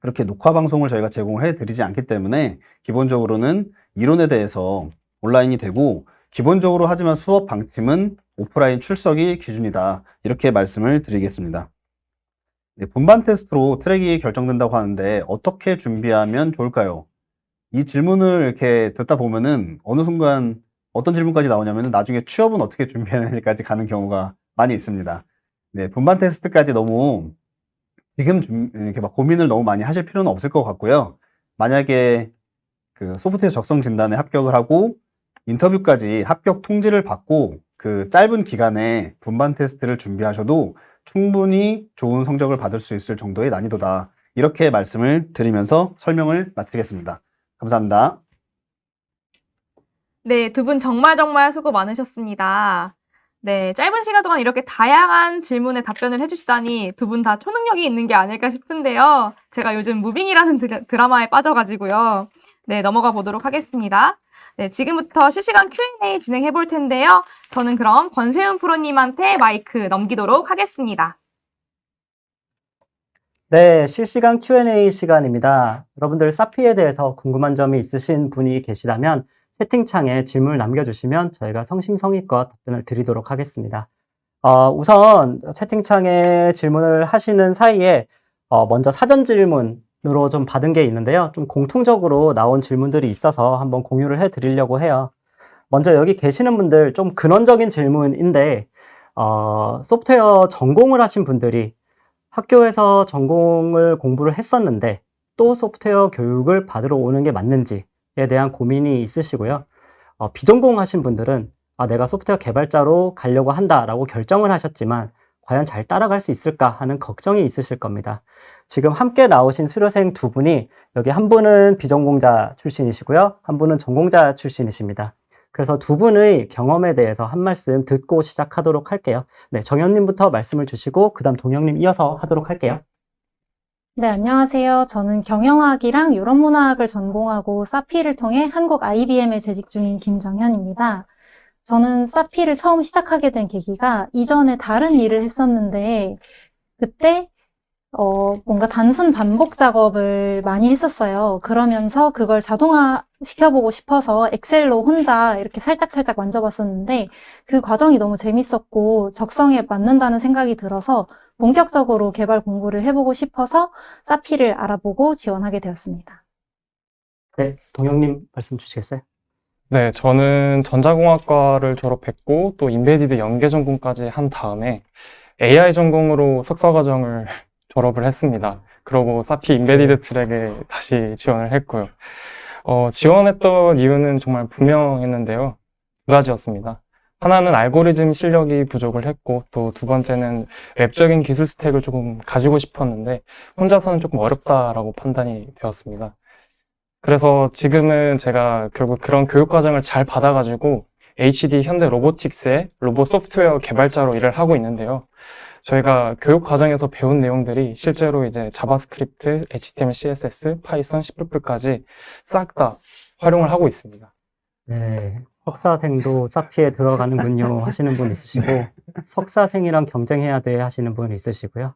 그렇게 녹화 방송을 저희가 제공을 해드리지 않기 때문에 기본적으로는 이론에 대해서 온라인이 되고, 기본적으로 하지만 수업 방침은 오프라인 출석이 기준이다, 이렇게 말씀을 드리겠습니다. 분반 테스트로 트랙이 결정된다고 하는데 어떻게 준비하면 좋을까요? 이 질문을 이렇게 듣다 보면은 어느 순간 어떤 질문까지 나오냐면은 나중에 취업은 어떻게 준비하느냐까지 가는 경우가 많이 있습니다. 네, 분반 테스트까지 너무 지금 이렇게 막 고민을 너무 많이 하실 필요는 없을 것 같고요. 만약에 그 소프트웨어 적성 진단에 합격을 하고 인터뷰까지 합격 통지를 받고 그 짧은 기간에 분반 테스트를 준비하셔도 충분히 좋은 성적을 받을 수 있을 정도의 난이도다, 이렇게 말씀을 드리면서 설명을 마치겠습니다. 감사합니다. 네, 두 분 정말 수고 많으셨습니다. 네, 짧은 시간 동안 이렇게 다양한 질문에 답변을 해주시다니 두 분 다 초능력이 있는 게 아닐까 싶은데요. 제가 요즘 무빙이라는 드라마에 빠져가지고요. 네, 넘어가 보도록 하겠습니다. 네, 지금부터 실시간 Q&A 진행해 볼 텐데요. 저는 그럼 권세훈 프로님한테 마이크 넘기도록 하겠습니다. 네, 실시간 Q&A 시간입니다. 여러분들 사피에 대해서 궁금한 점이 있으신 분이 계시다면 채팅창에 질문을 남겨주시면 저희가 성심성의껏 답변을 드리도록 하겠습니다. 우선 채팅창에 질문을 하시는 사이에 먼저 사전 질문으로 좀 받은 게 있는데요. 좀 공통적으로 나온 질문들이 있어서 한번 공유를 해드리려고 해요. 먼저 여기 계시는 분들 좀 근원적인 질문인데, 소프트웨어 전공을 하신 분들이 학교에서 전공을 공부를 했었는데 또 소프트웨어 교육을 받으러 오는 게 맞는지에 대한 고민이 있으시고요. 비전공 하신 분들은 내가 소프트웨어 개발자로 가려고 한다라고 결정을 하셨지만 과연 잘 따라갈 수 있을까 하는 걱정이 있으실 겁니다. 지금 함께 나오신 수료생 두 분이, 여기 한 분은 비전공자 출신이시고요, 한 분은 전공자 출신이십니다. 그래서 두 분의 경험에 대해서 한 말씀 듣고 시작하도록 할게요. 네, 정현님부터 말씀을 주시고 그 다음 동영님 이어서 하도록 할게요. 네, 안녕하세요. 저는 경영학이랑 유럽문화학을 전공하고 사피를 통해 한국 IBM에 재직 중인 김정현입니다. 저는 사피를 처음 시작하게 된 계기가 이전에 다른 일을 했었는데, 그때 뭔가 단순 반복 작업을 많이 했었어요. 그러면서 그걸 자동화 시켜보고 싶어서 엑셀로 혼자 이렇게 살짝살짝 만져봤었는데, 그 과정이 너무 재밌었고 적성에 맞는다는 생각이 들어서 본격적으로 개발 공부를 해보고 싶어서 사피를 알아보고 지원하게 되었습니다. 네, 동영님 말씀 주시겠어요? 네, 저는 전자공학과를 졸업했고 또 인베디드 연계 전공까지 한 다음에 AI 전공으로 석사과정을 졸업을 했습니다. 그러고 사피 인베디드 트랙에 다시 지원을 했고요. 지원했던 이유는 정말 분명했는데요. 두 가지였습니다. 하나는 알고리즘 실력이 부족을 했고, 또 두 번째는 웹적인 기술 스택을 조금 가지고 싶었는데 혼자서는 조금 어렵다라고 판단이 되었습니다. 그래서 지금은 제가 결국 그런 교육 과정을 잘 받아가지고 HD 현대 로보틱스의 로봇 소프트웨어 개발자로 일을 하고 있는데요. 저희가 교육 과정에서 배운 내용들이 실제로 이제 자바스크립트, HTML, CSS, 파이썬, C++까지 싹 다 활용을 하고 있습니다. 네, 석사생도 사피에 들어가는군요 하시는 분 있으시고, 석사생이랑 경쟁해야 돼 하시는 분 있으시고요.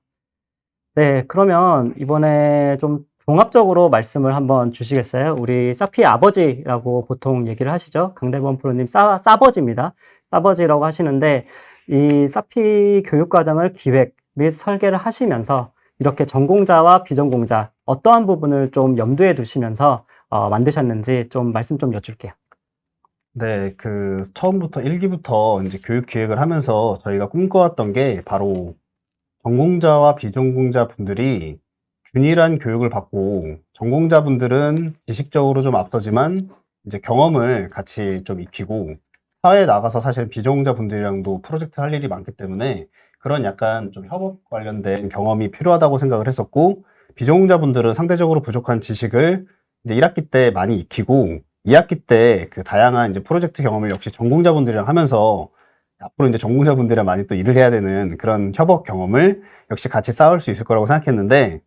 네, 그러면 이번에 좀 종합적으로 말씀을 한번 주시겠어요? 우리 사피의 아버지라고 보통 얘기를 하시죠. 강대범 프로님 사버지입니다. 사버지라고 하시는데, 이 사피 교육과정을 기획 및 설계를 하시면서 이렇게 전공자와 비전공자 어떠한 부분을 좀 염두에 두시면서 만드셨는지 좀 말씀 좀 여쭐게요. 네, 처음부터 1기부터 이제 교육 기획을 하면서 저희가 꿈꿔왔던 게 바로 전공자와 비전공자 분들이 균일한 교육을 받고 전공자분들은 지식적으로 좀 앞서지만 이제 경험을 같이 좀 익히고 사회에 나가서 사실 비전공자 분들이랑도 프로젝트 할 일이 많기 때문에 그런 약간 좀 협업 관련된 경험이 필요하다고 생각을 했었고 비전공자 분들은 상대적으로 부족한 지식을 이제 1학기 때 많이 익히고 2학기 때 그 다양한 이제 프로젝트 경험을 역시 전공자 분들이랑 하면서 앞으로 이제 전공자 분들이랑 많이 또 일을 해야 되는 그런 협업 경험을 역시 같이 쌓을 수 있을 거라고 생각했는데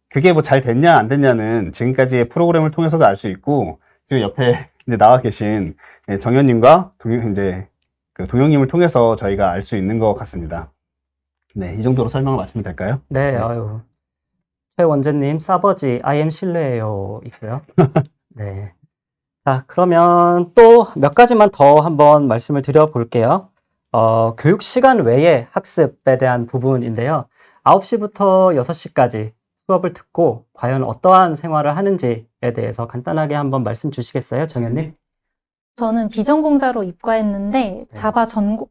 그게 뭐 잘 됐냐 안 됐냐는 지금까지의 프로그램을 통해서도 알 수 있고 지금 옆에 이제 나와 계신 정현님과 동영님을 통해서 저희가 알 수 있는 것 같습니다. 네, 이 정도로 설명을 마치면 될까요? 네, 네. 아유. 최원재님, 싸버지, IM 실례예요. 있고요. 네. 자, 그러면 또 몇 가지만 더 한번 말씀을 드려볼게요. 교육 시간 외의 학습에 대한 부분인데요. 9시부터 6시까지 수업을 듣고 과연 어떠한 생활을 하는지에 대해서 간단하게 한번 말씀 주시겠어요, 정현님? 저는 비전공자로 입과했는데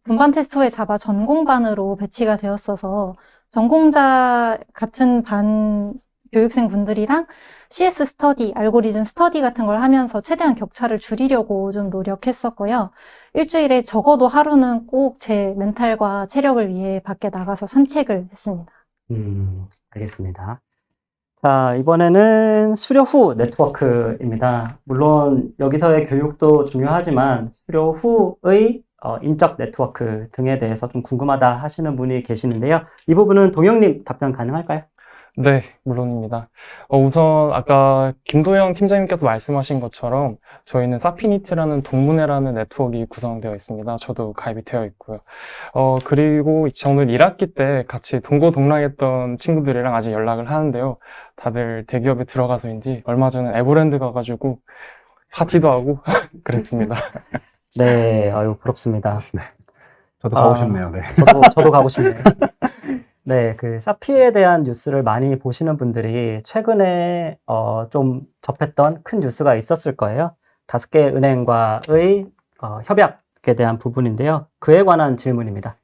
분반 테스트 후에 자바 전공반으로 배치가 되었어서 전공자 같은 반 교육생 분들이랑 CS 스터디, 알고리즘 스터디 같은 걸 하면서 최대한 격차를 줄이려고 좀 노력했었고요. 일주일에 적어도 하루는 꼭 제 멘탈과 체력을 위해 밖에 나가서 산책을 했습니다. 알겠습니다. 자, 이번에는 수료 후 네트워크입니다. 물론 여기서의 교육도 중요하지만 수료 후의 인적 네트워크 등에 대해서 좀 궁금하다 하시는 분이 계시는데요. 이 부분은 동영님 답변 가능할까요? 네, 물론입니다. 우선 아까 김도영 팀장님께서 말씀하신 것처럼 저희는 사피니트라는 동문회라는 네트워크가 구성되어 있습니다. 저도 가입이 되어 있고요. 그리고 저는 1학기 때 같이 동고동락했던 친구들이랑 아직 연락을 하는데요. 다들 대기업에 들어가서인지 얼마 전에 에버랜드 가가지고 파티도 하고 그랬습니다. 네, 아유, 부럽습니다. 저도 가고 싶네요. 네. 저도 가고 싶네요. 네, 사피에 대한 뉴스를 많이 보시는 분들이 최근에 좀 접했던 큰 뉴스가 있었을 거예요. 5개 은행과의 협약에 대한 부분인데요. 그에 관한 질문입니다.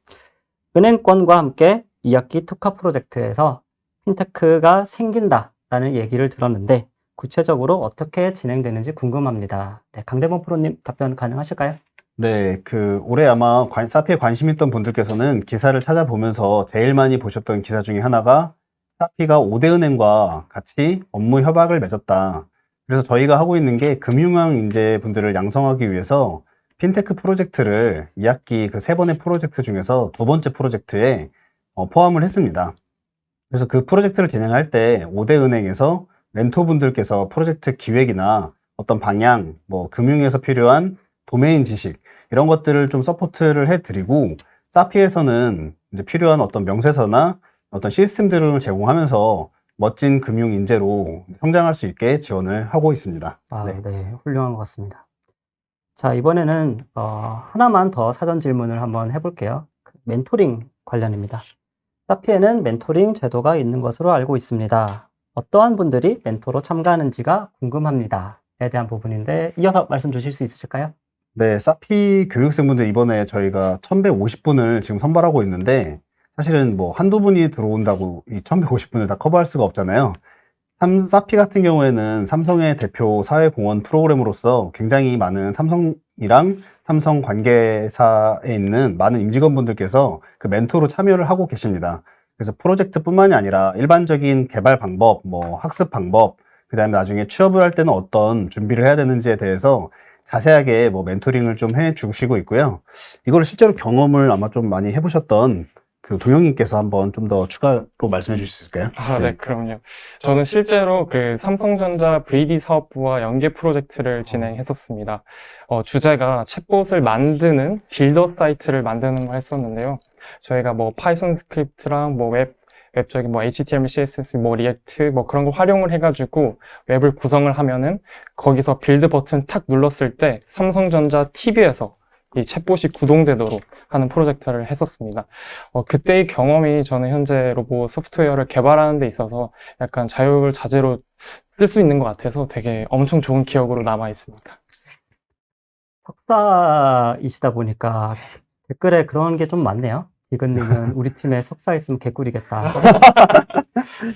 은행권과 함께 2학기 특화 프로젝트에서 핀테크가 생긴다라는 얘기를 들었는데 구체적으로 어떻게 진행되는지 궁금합니다. 네, 강대범 프로님 답변 가능하실까요? 네, 올해 아마 사피에 관심 있던 분들께서는 기사를 찾아보면서 제일 많이 보셨던 기사 중에 하나가 사피가 5대 은행과 같이 업무 협약을 맺었다. 그래서 저희가 하고 있는 게 금융학 인재분들을 양성하기 위해서 핀테크 프로젝트를 2학기 3번의 프로젝트 중에서 2번째 프로젝트에 포함을 했습니다. 그래서 그 프로젝트를 진행할 때 5대 은행에서 멘토분들께서 프로젝트 기획이나 어떤 방향, 금융에서 필요한 도메인 지식, 이런 것들을 좀 서포트를 해드리고, 사피에서는 이제 필요한 어떤 명세서나 어떤 시스템들을 제공하면서 멋진 금융 인재로 성장할 수 있게 지원을 하고 있습니다. 네, 훌륭한 것 같습니다. 자, 이번에는 하나만 더 사전 질문을 한번 해볼게요. 멘토링 관련입니다. 사피에는 멘토링 제도가 있는 것으로 알고 있습니다. 어떠한 분들이 멘토로 참가하는지가 궁금합니다.에 대한 부분인데 이어서 말씀 주실 수 있으실까요? 네, 사피 교육생분들 이번에 저희가 1150분을 지금 선발하고 있는데 사실은 한두 분이 들어온다고 이 1150분을 다 커버할 수가 없잖아요. 사피 같은 경우에는 삼성의 대표 사회공헌 프로그램으로서 굉장히 많은 삼성이랑 삼성 관계사에 있는 많은 임직원분들께서 그 멘토로 참여를 하고 계십니다. 그래서 프로젝트뿐만이 아니라 일반적인 개발 방법, 학습 방법, 그 다음에 나중에 취업을 할 때는 어떤 준비를 해야 되는지에 대해서 자세하게 멘토링을 좀 해주시고 있고요. 이걸 실제로 경험을 아마 좀 많이 해보셨던 동영님께서 한번 좀 더 추가로 말씀해 주실 수 있을까요? 네, 그럼요. 저는 실제로 삼성전자 VD 사업부와 연계 프로젝트를 진행했었습니다. 주제가 챗봇을 만드는 빌더 사이트를 만드는 걸 했었는데요. 저희가 파이썬 스크립트랑 웹적인 HTML, CSS, 리액트 그런 걸 활용을 해가지고 웹을 구성을 하면은 거기서 빌드 버튼 탁 눌렀을 때 삼성전자 TV에서 이 챗봇이 구동되도록 하는 프로젝트를 했었습니다. 그때의 경험이 저는 현재 로봇 소프트웨어를 개발하는 데 있어서 약간 자유자재로 쓸 수 있는 것 같아서 되게 엄청 좋은 기억으로 남아 있습니다. 석사이시다 보니까 댓글에 그런 게 좀 많네요. 디근님은 우리 팀에 석사 있으면 개꿀이겠다.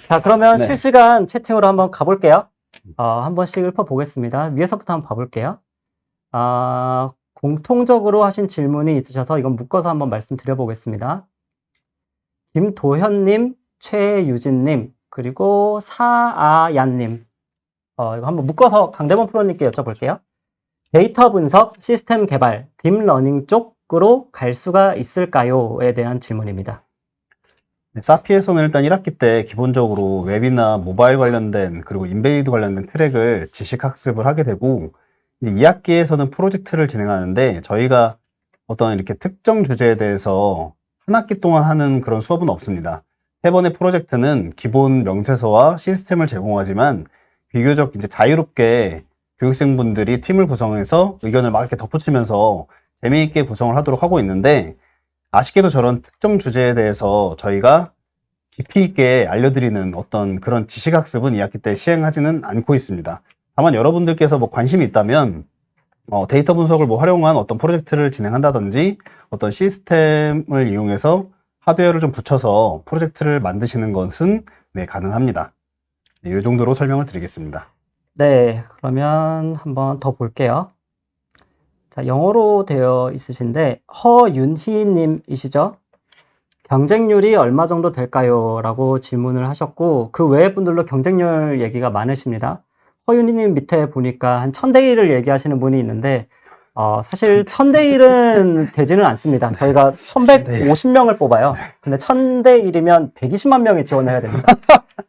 자, 그러면 네. 실시간 채팅으로 한번 가볼게요. 한 번씩 읊어보겠습니다. 위에서부터 한번 봐볼게요. 공통적으로 하신 질문이 있으셔서 이건 묶어서 한번 말씀드려보겠습니다. 김도현님, 최유진님, 그리고 사아얀님. 이거 한번 묶어서 강대범 프로님께 여쭤볼게요. 데이터 분석, 시스템 개발, 딥러닝 쪽으로 갈 수가 있을까요?에 대한 질문입니다. 네, 사피에서는 일단 1학기 때 기본적으로 웹이나 모바일 관련된 그리고 인베이드 관련된 트랙을 지식학습을 하게 되고 이제 2학기에서는 프로젝트를 진행하는데 저희가 어떤 이렇게 특정 주제에 대해서 한 학기 동안 하는 그런 수업은 없습니다. 3번의 프로젝트는 기본 명세서와 시스템을 제공하지만 비교적 이제 자유롭게 교육생분들이 팀을 구성해서 의견을 막 이렇게 덧붙이면서 재미있게 구성을 하도록 하고 있는데 아쉽게도 저런 특정 주제에 대해서 저희가 깊이 있게 알려드리는 어떤 그런 지식학습은 2학기 때 시행하지는 않고 있습니다. 다만 여러분들께서 뭐 관심이 있다면 데이터 분석을 뭐 활용한 어떤 프로젝트를 진행한다든지 어떤 시스템을 이용해서 하드웨어를 좀 붙여서 프로젝트를 만드시는 것은 네, 가능합니다. 네, 이 정도로 설명을 드리겠습니다. 네, 그러면 한번 더 볼게요. 자, 영어로 되어 있으신데 허윤희님이시죠? 경쟁률이 얼마 정도 될까요? 라고 질문을 하셨고 그 외의 분들도 경쟁률 얘기가 많으십니다. 허윤희님 밑에 보니까 한 1000대 1을 얘기하시는 분이 있는데 사실 1000대 1은 되지는 않습니다. 저희가 1150명을 뽑아요. 근데 1000대 1이면 120만 명이 지원해야 됩니다.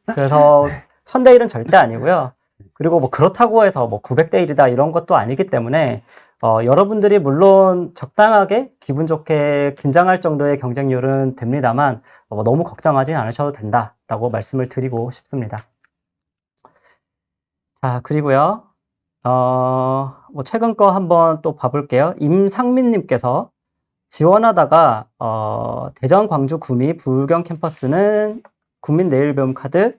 그래서 1000대 1은 절대 아니고요. 그리고 뭐 그렇다고 해서 뭐 900대 1이다 이런 것도 아니기 때문에 여러분들이 물론 적당하게 기분 좋게 긴장할 정도의 경쟁률은 됩니다만 너무 걱정하진 않으셔도 된다라고 말씀을 드리고 싶습니다. 자, 그리고요. 뭐 최근 거 한번 또 봐볼게요. 임상민님께서 지원하다가 대전, 광주, 구미, 부경 캠퍼스는 국민내일배움카드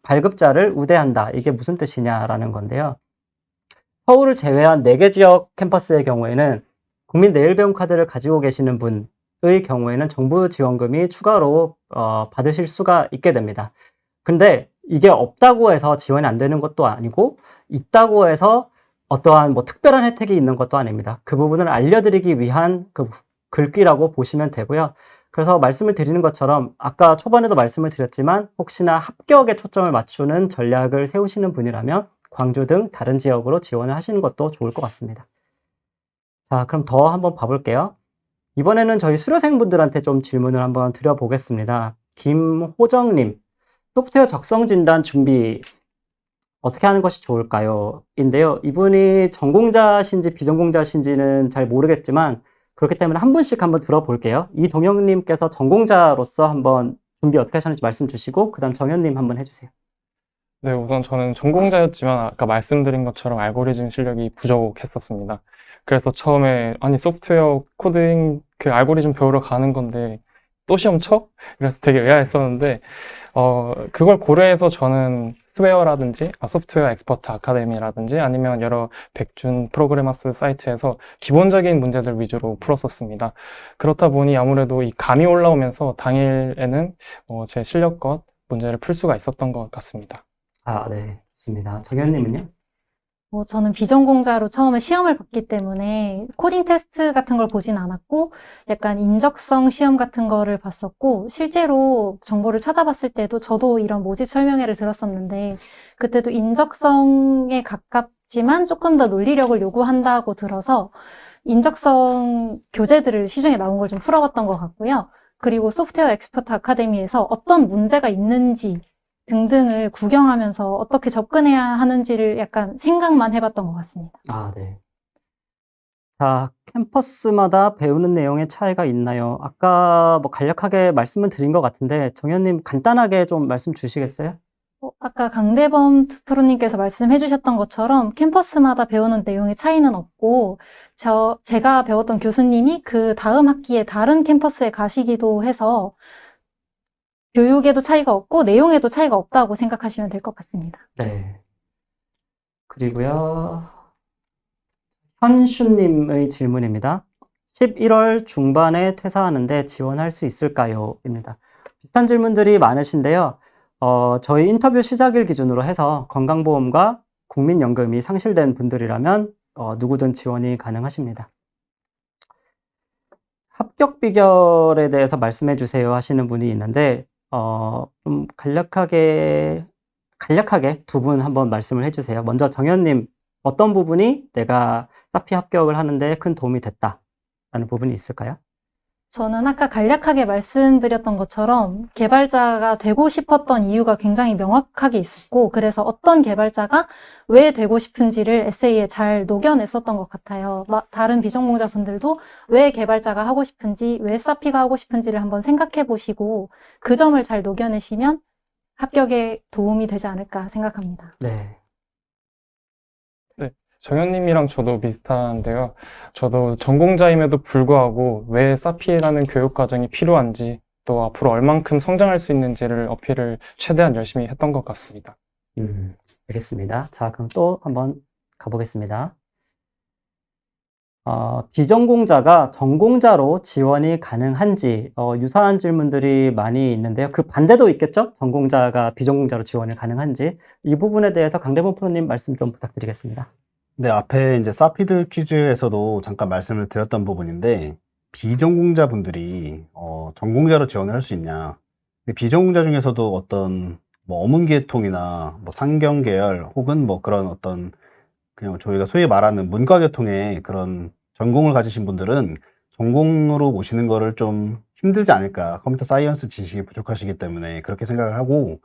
발급자를 우대한다. 이게 무슨 뜻이냐라는 건데요. 서울을 제외한 4개 지역 캠퍼스의 경우에는 국민내일배움카드를 가지고 계시는 분의 경우에는 정부 지원금이 추가로 받으실 수가 있게 됩니다. 근데 이게 없다고 해서 지원이 안 되는 것도 아니고 있다고 해서 어떠한 뭐 특별한 혜택이 있는 것도 아닙니다. 그 부분을 알려드리기 위한 그 글귀라고 보시면 되고요. 그래서 말씀을 드리는 것처럼 아까 초반에도 말씀을 드렸지만 혹시나 합격에 초점을 맞추는 전략을 세우시는 분이라면 광주 등 다른 지역으로 지원을 하시는 것도 좋을 것 같습니다. 자, 그럼 더 한번 봐볼게요. 이번에는 저희 수료생분들한테 좀 질문을 한번 드려보겠습니다. 김호정님, 소프트웨어 적성 진단 준비 어떻게 하는 것이 좋을까요? 인데요. 이분이 전공자신지 비전공자신지는 잘 모르겠지만 그렇기 때문에 한 분씩 한번 들어볼게요. 이동영님께서 전공자로서 한번 준비 어떻게 하셨는지 말씀 주시고 그 다음 정현님 한번 해주세요. 네, 우선 저는 전공자였지만 아까 말씀드린 것처럼 알고리즘 실력이 부족했었습니다. 그래서 처음에 아니 소프트웨어 코딩 그 알고리즘 배우러 가는 건데 또 시험 쳐? 그래서 되게 의아했었는데 그걸 고려해서 저는 스웨어라든지 소프트웨어 엑스퍼트 아카데미라든지 아니면 여러 백준 프로그래머스 사이트에서 기본적인 문제들 위주로 풀었었습니다. 그렇다 보니 아무래도 이 감이 올라오면서 당일에는 제 실력껏 문제를 풀 수가 있었던 것 같습니다. 네, 좋습니다. 정현님은요? 저는 비전공자로 처음에 시험을 봤기 때문에 코딩 테스트 같은 걸 보진 않았고 약간 인적성 시험 같은 거를 봤었고 실제로 정보를 찾아봤을 때도 저도 이런 모집 설명회를 들었었는데 그때도 인적성에 가깝지만 조금 더 논리력을 요구한다고 들어서 인적성 교재들을 시중에 나온 걸 좀 풀어봤던 것 같고요. 그리고 소프트웨어 엑스퍼트 아카데미에서 어떤 문제가 있는지 등등을 구경하면서 어떻게 접근해야 하는지를 약간 생각만 해봤던 것 같습니다. 네. 자, 캠퍼스마다 배우는 내용의 차이가 있나요? 아까 뭐 간략하게 말씀을 드린 것 같은데 정현님 간단하게 좀 말씀 주시겠어요? 아까 강대범 프로님께서 말씀해 주셨던 것처럼 캠퍼스마다 배우는 내용의 차이는 없고 제가 배웠던 교수님이 그 다음 학기에 다른 캠퍼스에 가시기도 해서 교육에도 차이가 없고 내용에도 차이가 없다고 생각하시면 될 것 같습니다. 네. 그리고요. 현슈님의 질문입니다. 11월 중반에 퇴사하는데 지원할 수 있을까요? 입니다. 비슷한 질문들이 많으신데요. 저희 인터뷰 시작일 기준으로 해서 건강보험과 국민연금이 상실된 분들이라면 누구든 지원이 가능하십니다. 합격 비결에 대해서 말씀해 주세요 하시는 분이 있는데 좀 간략하게 두 분 한번 말씀을 해주세요. 먼저 정현님, 어떤 부분이 내가 사피 합격을 하는데 큰 도움이 됐다라는 부분이 있을까요? 저는 아까 간략하게 말씀드렸던 것처럼 개발자가 되고 싶었던 이유가 굉장히 명확하게 있었고, 그래서 어떤 개발자가 왜 되고 싶은지를 에세이에 잘 녹여냈었던 것 같아요. 다른 비전공자분들도 왜 개발자가 하고 싶은지, 왜 사피가 하고 싶은지를 한번 생각해 보시고 그 점을 잘 녹여내시면 합격에 도움이 되지 않을까 생각합니다. 네. 정현님이랑 저도 비슷한데요. 저도 전공자임에도 불구하고 왜 사피라는 교육 과정이 필요한지, 또 앞으로 얼만큼 성장할 수 있는지를 어필을 최대한 열심히 했던 것 같습니다. 알겠습니다. 자, 그럼 또 한번 가보겠습니다. 비전공자가 전공자로 지원이 가능한지 유사한 질문들이 많이 있는데요. 그 반대도 있겠죠? 전공자가 비전공자로 지원이 가능한지. 이 부분에 대해서 강대범 프로님 말씀 좀 부탁드리겠습니다. 네, 앞에 이제 사피드 퀴즈에서도 잠깐 말씀을 드렸던 부분인데, 비전공자 분들이 전공자로 지원을 할 수 있냐. 비전공자 중에서도 어떤 뭐 어문계통이나 뭐 상경계열 혹은 뭐 그런 어떤 그냥 저희가 소위 말하는 문과계통의 그런 전공을 가지신 분들은 전공으로 모시는 거를 좀 힘들지 않을까. 컴퓨터 사이언스 지식이 부족하시기 때문에 그렇게 생각을 하고,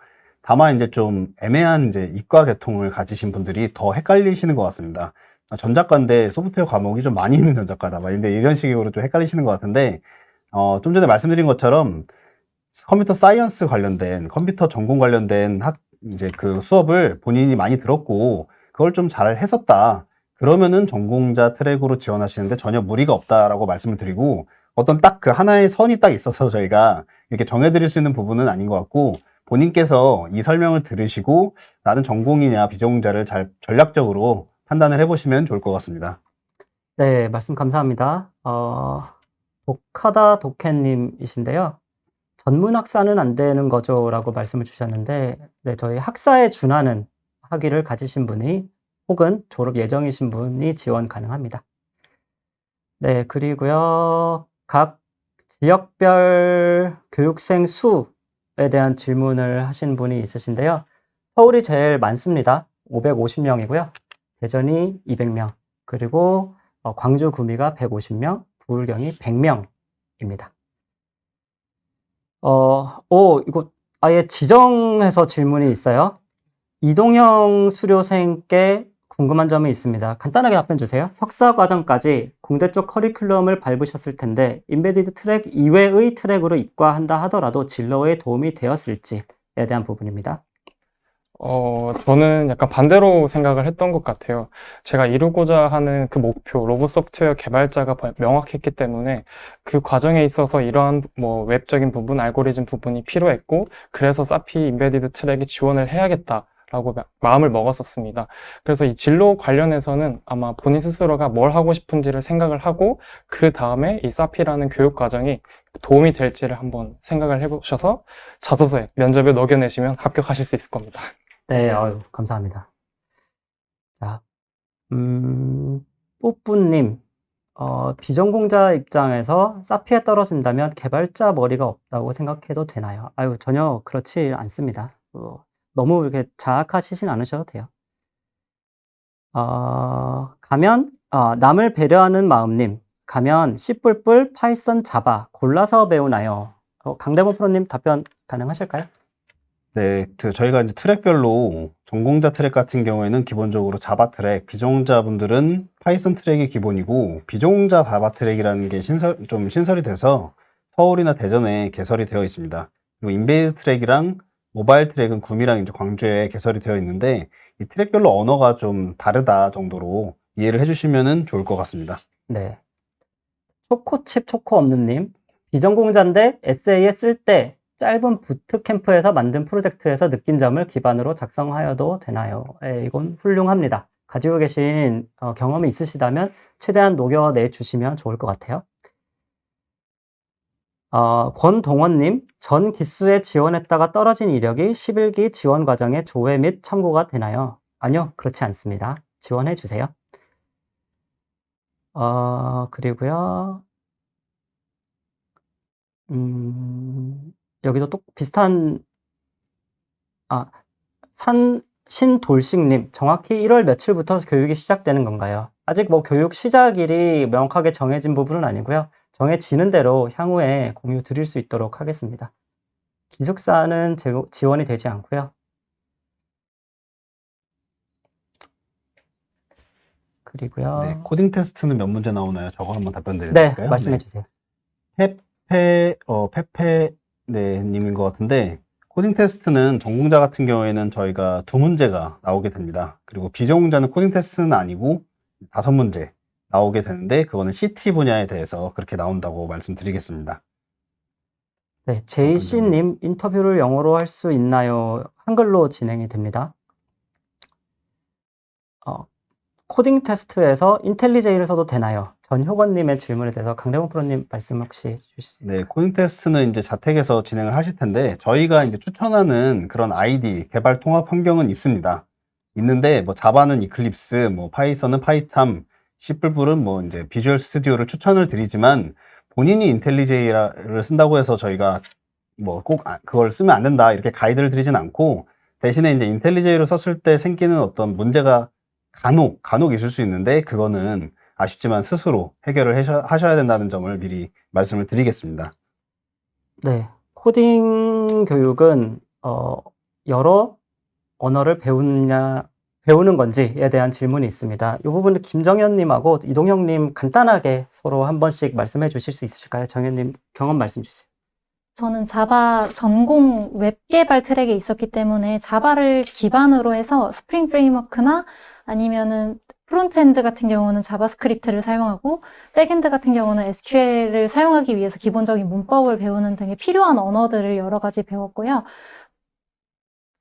다만 이제 좀 애매한 이제 이과 계통을 가지신 분들이 더 헷갈리시는 것 같습니다. 전작가인데 소프트웨어 과목이 좀 많이 있는 전작가다. 근데 이런 식으로 좀 헷갈리시는 것 같은데, 좀 전에 말씀드린 것처럼 컴퓨터 사이언스 관련된, 컴퓨터 전공 관련된 이제 그 수업을 본인이 많이 들었고, 그걸 좀 잘 했었다. 그러면은 전공자 트랙으로 지원하시는데 전혀 무리가 없다라고 말씀을 드리고, 어떤 딱 그 하나의 선이 딱 있어서 저희가 이렇게 정해드릴 수 있는 부분은 아닌 것 같고, 본인께서 이 설명을 들으시고 나는 전공이냐 비전공자를 잘 전략적으로 판단을 해보시면 좋을 것 같습니다. 네, 말씀 감사합니다. 독하다 독해님이신데요. 전문 학사는 안 되는 거죠? 라고 말씀을 주셨는데, 네, 저희 학사에 준하는 학위를 가지신 분이 혹은 졸업 예정이신 분이 지원 가능합니다. 네, 그리고요, 각 지역별 교육생 수에 대한 질문을 하신 분이 있으신데요. 서울이 제일 많습니다. 550명이고요. 대전이 200명, 그리고 광주 구미가 150명, 부울경이 100명입니다. 이거 아예 지정해서 질문이 있어요. 이동형 수료생께 궁금한 점이 있습니다. 간단하게 답변 주세요. 석사 과정까지 공대 쪽 커리큘럼을 밟으셨을 텐데 인베디드 트랙 이외의 트랙으로 입과한다 하더라도 진로에 도움이 되었을지에 대한 부분입니다. 저는 약간 반대로 생각을 했던 것 같아요. 제가 이루고자 하는 그 목표, 로봇 소프트웨어 개발자가 명확했기 때문에 그 과정에 있어서 이러한 뭐 웹적인 부분, 알고리즘 부분이 필요했고, 그래서 사피 인베디드 트랙에 지원을 해야겠다라고 마음을 먹었었습니다. 그래서 이 진로 관련해서는 아마 본인 스스로가 뭘 하고 싶은지를 생각을 하고, 그 다음에 이 사피라는 교육 과정이 도움이 될지를 한번 생각을 해보셔서 자소서에 면접에 녹여내시면 합격하실 수 있을 겁니다. 네, 감사합니다. 자, 뿌뿌님, 비전공자 입장에서 사피에 떨어진다면 개발자 머리가 없다고 생각해도 되나요? 전혀 그렇지 않습니다. 너무 이렇게 자학하시진 않으셔도 돼요. 남을 배려하는 마음님, 가면 C++, 파이썬, 자바 골라서 배우나요? 강대범 프로님 답변 가능하실까요? 네, 저희가 이제 트랙별로 전공자 트랙 같은 경우에는 기본적으로 자바 트랙, 비전공자분들은 파이썬 트랙이 기본이고, 비전공자 자바 트랙이라는 게 좀 신설이 돼서 서울이나 대전에 개설이 되어 있습니다. 그리고 인베이드 트랙이랑 모바일 트랙은 구미랑 이제 광주에 개설이 되어 있는데, 이 트랙별로 언어가 좀 다르다 정도로 이해를 해주시면 좋을 것 같습니다. 네. 초코칩 초코 없는님, 비전공자인데 에세이에 쓸 때 짧은 부트캠프에서 만든 프로젝트에서 느낀 점을 기반으로 작성하여도 되나요? 이건 훌륭합니다. 가지고 계신 경험이 있으시다면 최대한 녹여내 주시면 좋을 것 같아요. 권동원님, 전 기수에 지원했다가 떨어진 이력이 11기 지원 과정에 조회 및 참고가 되나요? 아니요, 그렇지 않습니다. 지원해 주세요. 그리고요, 여기도 또 비슷한, 신돌식님, 정확히 1월 며칠부터 교육이 시작되는 건가요? 아직 뭐 교육 시작일이 명확하게 정해진 부분은 아니고요. 정해지는 대로 향후에 공유 드릴 수 있도록 하겠습니다. 기숙사는 지원이 되지 않고요. 그리고요. 네, 코딩 테스트는 몇 문제 나오나요? 저거 한번 답변 네, 드릴까요? 말씀해 주세요. 네, 님인 것 같은데, 코딩 테스트는 전공자 같은 경우에는 저희가 2문제가 나오게 됩니다. 그리고 비전공자는 코딩 테스트는 아니고 5문제 나오게 되는데, 그거는 CT 분야에 대해서 그렇게 나온다고 말씀드리겠습니다. 네, JC님, 인터뷰를 영어로 할 수 있나요? 한글로 진행이 됩니다. 코딩 테스트에서 인텔리제이를 써도 되나요? 전효건님의 질문에 대해서 강대원 프로님 말씀 혹시 해주실 수 있나요? 네, 코딩 테스트는 이제 자택에서 진행을 하실 텐데, 저희가 이제 추천하는 그런 아이디, 개발 통합 환경은 있습니다. 있는데, 뭐, 자바는 이클립스, 뭐, 파이썬은 파이탐, C++은 뭐, 이제 비주얼 스튜디오를 추천을 드리지만, 본인이 인텔리제이를 쓴다고 해서 저희가 뭐, 꼭 그걸 쓰면 안 된다, 이렇게 가이드를 드리진 않고, 대신에 이제 인텔리제이를 썼을 때 생기는 어떤 문제가 간혹 있을 수 있는데, 그거는 아쉽지만 스스로 해결을 하셔야 된다는 점을 미리 말씀을 드리겠습니다. 네, 코딩 교육은 여러 언어를 배우는 건지에 대한 질문이 있습니다. 이 부분은 김정현님하고 이동형님 간단하게 서로 한 번씩 말씀해 주실 수 있으실까요? 정현님 경험 말씀 주세요. 저는 자바 전공 웹 개발 트랙에 있었기 때문에 자바를 기반으로 해서 스프링 프레임워크나 아니면은 프론트엔드 같은 경우는 자바스크립트를 사용하고 백엔드 같은 경우는 SQL을 사용하기 위해서 기본적인 문법을 배우는 등의 필요한 언어들을 여러 가지 배웠고요.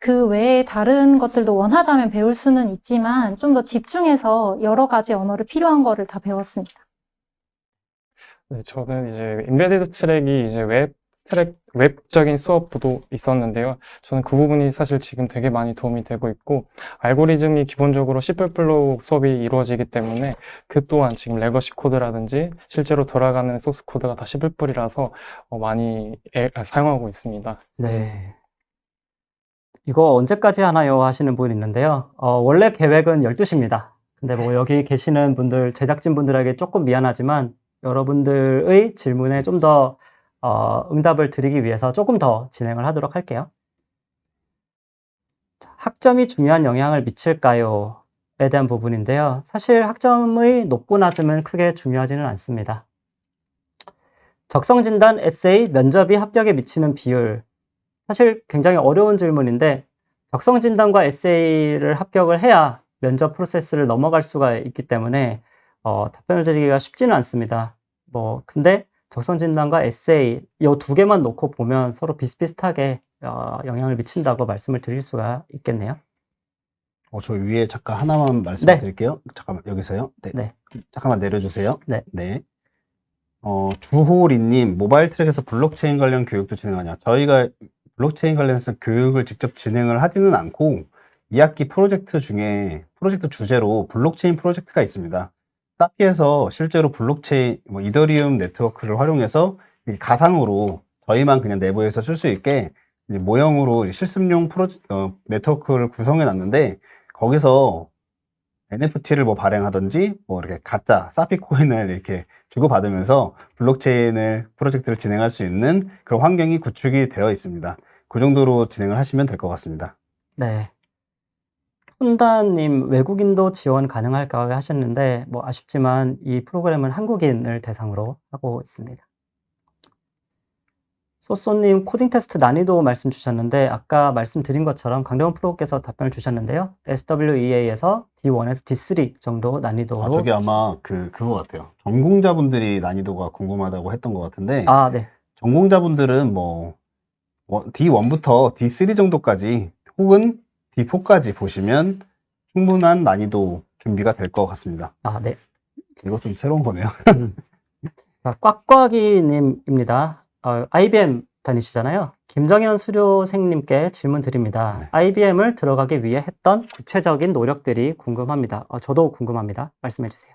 그 외에 다른 것들도 원하자면 배울 수는 있지만 좀 더 집중해서 여러 가지 언어를 필요한 거를 다 배웠습니다. 네, 저는 이제 인베디드 트랙이 이제 웹적인 수업도 있었는데요. 저는 그 부분이 사실 지금 되게 많이 도움이 되고 있고, 알고리즘이 기본적으로 C++ 수업이 이루어지기 때문에 그 또한 지금 레거시 코드라든지 실제로 돌아가는 소스 코드가 다 C++이라서 많이 사용하고 있습니다. 네. 이거 언제까지 하나요? 하시는 분 있는데요. 원래 계획은 12시입니다. 근데 뭐 여기 계시는 분들, 제작진분들에게 조금 미안하지만 여러분들의 질문에 좀 더 응답을 드리기 위해서 조금 더 진행을 하도록 할게요. 학점이 중요한 영향을 미칠까요? 에 대한 부분인데요. 사실 학점의 높고 낮음은 크게 중요하지는 않습니다. 적성진단, 에세이, 면접이 합격에 미치는 비율. 사실 굉장히 어려운 질문인데 적성진단과 에세이를 합격을 해야 면접 프로세스를 넘어갈 수가 있기 때문에 답변을 드리기가 쉽지는 않습니다. 근데 적성진단과 에세이 이 두 개만 놓고 보면 서로 비슷비슷하게 영향을 미친다고 말씀을 드릴 수가 있겠네요. 저 위에 잠깐 하나만 말씀을 네. 드릴게요. 잠깐만, 여기서요. 네. 네. 잠깐만 내려주세요. 네. 네. 주호리님, 모바일 트랙에서 블록체인 관련 교육도 진행하냐? 저희가 블록체인 관련해서 교육을 직접 진행을 하지는 않고 2학기 프로젝트 중에 프로젝트 주제로 블록체인 프로젝트가 있습니다. 사피에서 실제로 블록체인, 이더리움 네트워크를 활용해서 가상으로 저희만 그냥 내부에서 쓸 수 있게 이제 모형으로 실습용 네트워크를 구성해 놨는데 거기서 NFT를 발행하든지 이렇게 가짜 사피 코인을 이렇게 주고받으면서 블록체인을 프로젝트를 진행할 수 있는 그런 환경이 구축이 되어 있습니다. 그 정도로 진행을 하시면 될 것 같습니다. 네. 혼다님, 외국인도 지원 가능할까 하셨는데 아쉽지만 이 프로그램은 한국인을 대상으로 하고 있습니다. 소소님, 코딩 테스트 난이도 말씀 주셨는데 아까 말씀드린 것처럼 강대원 프로께서 답변을 주셨는데요. SWEA에서 D1에서 D3 정도 난이도로. 저게 아마 그거 같아요. 전공자분들이 난이도가 궁금하다고 했던 것 같은데 네. 전공자분들은 D1부터 D3 정도까지 혹은 D4까지 보시면 충분한 난이도 준비가 될 것 같습니다. 아, 네. 이거 좀 새로운 거네요. 자, 꽉꽉이님입니다. IBM 다니시잖아요. 김정현 수료생님께 질문 드립니다. 네. IBM을 들어가기 위해 했던 구체적인 노력들이 궁금합니다. 저도 궁금합니다. 말씀해 주세요.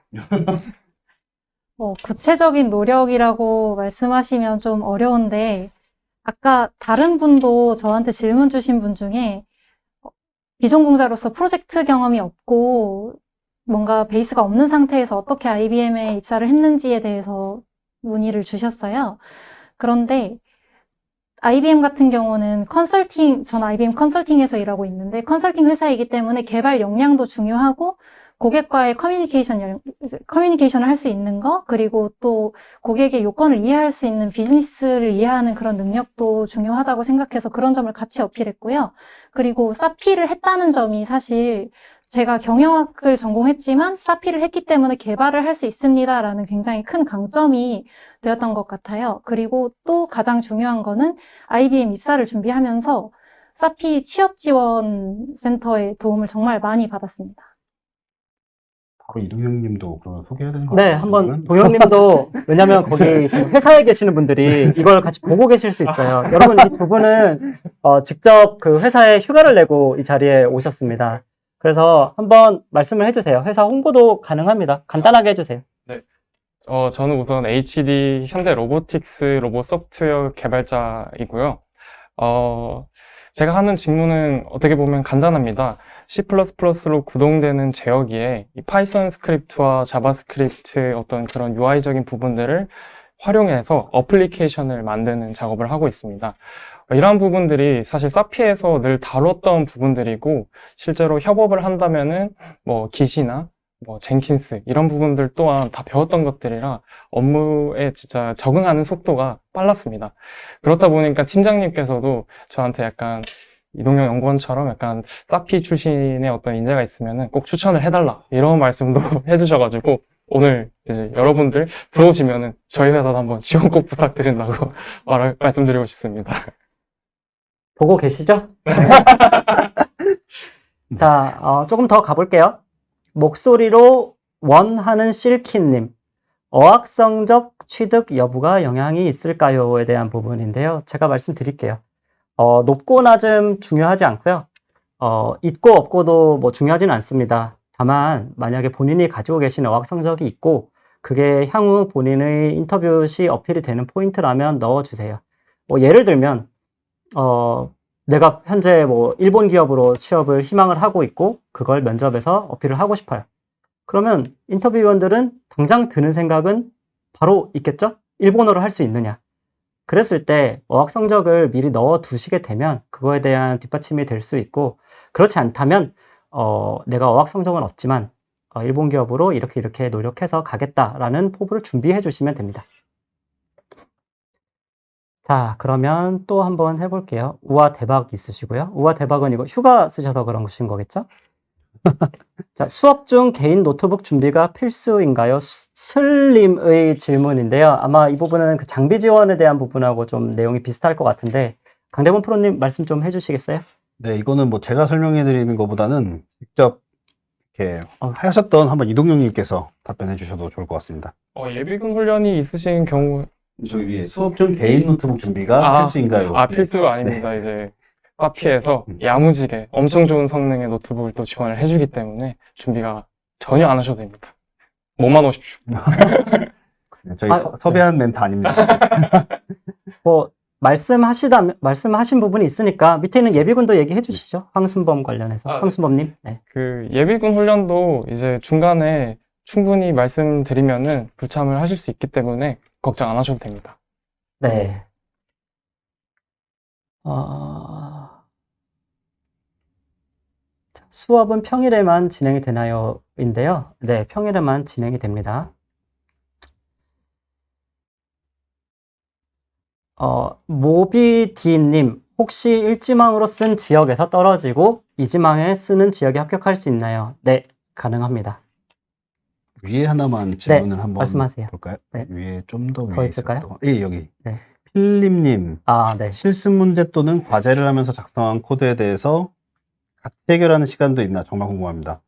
구체적인 노력이라고 말씀하시면 좀 어려운데, 아까 다른 분도 저한테 질문 주신 분 중에 비전공자로서 프로젝트 경험이 없고 뭔가 베이스가 없는 상태에서 어떻게 IBM에 입사를 했는지에 대해서 문의를 주셨어요. 그런데 IBM 같은 경우는 저는 IBM 컨설팅에서 일하고 있는데 컨설팅 회사이기 때문에 개발 역량도 중요하고 고객과의 커뮤니케이션을 할 수 있는 거, 그리고 또 고객의 요건을 이해할 수 있는 비즈니스를 이해하는 그런 능력도 중요하다고 생각해서 그런 점을 같이 어필했고요. 그리고 사피를 했다는 점이 사실 제가 경영학을 전공했지만 사피를 했기 때문에 개발을 할 수 있습니다라는 굉장히 큰 강점이 되었던 것 같아요. 그리고 또 가장 중요한 거는 IBM 입사를 준비하면서 사피 취업 지원 센터의 도움을 정말 많이 받았습니다. 바로 이동영 님도 그러면 소개해야 되는 거 네, 같아요, 한번 그러면? 동영님도, 왜냐면 거기 지금 회사에 계시는 분들이 이걸 같이 보고 계실 수 있어요. 여러분, 이 두 분은 직접 그 회사에 휴가를 내고 이 자리에 오셨습니다. 그래서 한번 말씀을 해주세요. 회사 홍보도 가능합니다. 간단하게 해주세요. 저는 우선 HD 현대 로보틱스 로봇 소프트웨어 개발자이고요. 제가 하는 직무는 어떻게 보면 간단합니다. C++로 구동되는 제어기에 이 파이썬 스크립트와 자바스크립트의 어떤 그런 UI적인 부분들을 활용해서 어플리케이션을 만드는 작업을 하고 있습니다. 이러한 부분들이 사실 사피에서 늘 다뤘던 부분들이고, 실제로 협업을 한다면은 뭐 기시나 뭐 젠킨스 이런 부분들 또한 다 배웠던 것들이라 업무에 진짜 적응하는 속도가 빨랐습니다. 그렇다 보니까 팀장님께서도 저한테 약간 이동영 연구원처럼 약간 사피 출신의 어떤 인재가 있으면은 꼭 추천을 해달라 이런 말씀도 해주셔가지고 오늘 이제 여러분들 들어오시면은 저희 회사도 한번 지원 꼭 부탁드린다고 말씀드리고 싶습니다. 보고 계시죠? 자, 조금 더 가볼게요. 목소리로 원하는 실키님. 어학성적 취득 여부가 영향이 있을까요?에 대한 부분인데요. 제가 말씀드릴게요. 높고 낮음 중요하지 않고요. 있고 없고도 뭐 중요하진 않습니다. 다만 만약에 본인이 가지고 계신 어학 성적이 있고 그게 향후 본인의 인터뷰 시 어필이 되는 포인트라면 넣어주세요. 뭐 예를 들면 내가 현재 뭐 일본 기업으로 취업을 희망을 하고 있고 그걸 면접에서 어필을 하고 싶어요. 그러면 인터뷰원들은 당장 드는 생각은 바로 있겠죠? 일본어를 할 수 있느냐? 그랬을 때 어학 성적을 미리 넣어 두시게 되면 그거에 대한 뒷받침이 될 수 있고, 그렇지 않다면 내가 어학 성적은 없지만 일본 기업으로 이렇게 노력해서 가겠다라는 포부를 준비해 주시면 됩니다. 자, 그러면 또 한번 해볼게요. 우와 대박 있으시고요. 우와 대박은 이거 휴가 쓰셔서 그런 것인 거겠죠? 자, 수업 중 개인 노트북 준비가 필수인가요? 슬림의 질문인데요. 아마 이 부분은 그 장비 지원에 대한 부분하고 좀 내용이 비슷할 것 같은데 강대범 프로님 말씀 좀 해주시겠어요? 네, 이거는 뭐 제가 설명해 드리는 것보다는 직접 이렇게 하셨던 한번 이동영 님께서 답변해 주셔도 좋을 것 같습니다. 예비군 훈련이 있으신 경우 저기 위에 수업 중 개인 노트북 준비가 필수인가요? 필수가 아닙니다. 이제 사피에서 야무지게 엄청 좋은 성능의 노트북을 또 지원을 해주기 때문에 준비가 전혀 안 하셔도 됩니다. 몸만 오십시오. 네, 저희 섭외한 멘트 아닙니다. 뭐 말씀하신 부분이 있으니까 밑에 있는 예비군도 얘기해 주시죠. 황순범 관련해서. 황순범님. 네. 그 예비군 훈련도 이제 중간에 충분히 말씀드리면은 불참을 하실 수 있기 때문에 걱정 안 하셔도 됩니다. 네. 수업은 평일에만 진행이 되나요? 인데요. 네, 평일에만 진행이 됩니다. 모비디님, 혹시 일지망으로 쓴 지역에서 떨어지고 이지망에 쓰는 지역에 합격할 수 있나요? 네, 가능합니다. 위에 하나만 질문을 한번 말씀하세요. 볼까요? 네. 위에 좀 더 더 위에 있을까요? 예, 여기. 네. 필립님, 네. 실습 문제 또는 과제를 하면서 작성한 코드에 대해서 같이 해결하는 시간도 있나 정말 궁금합니다.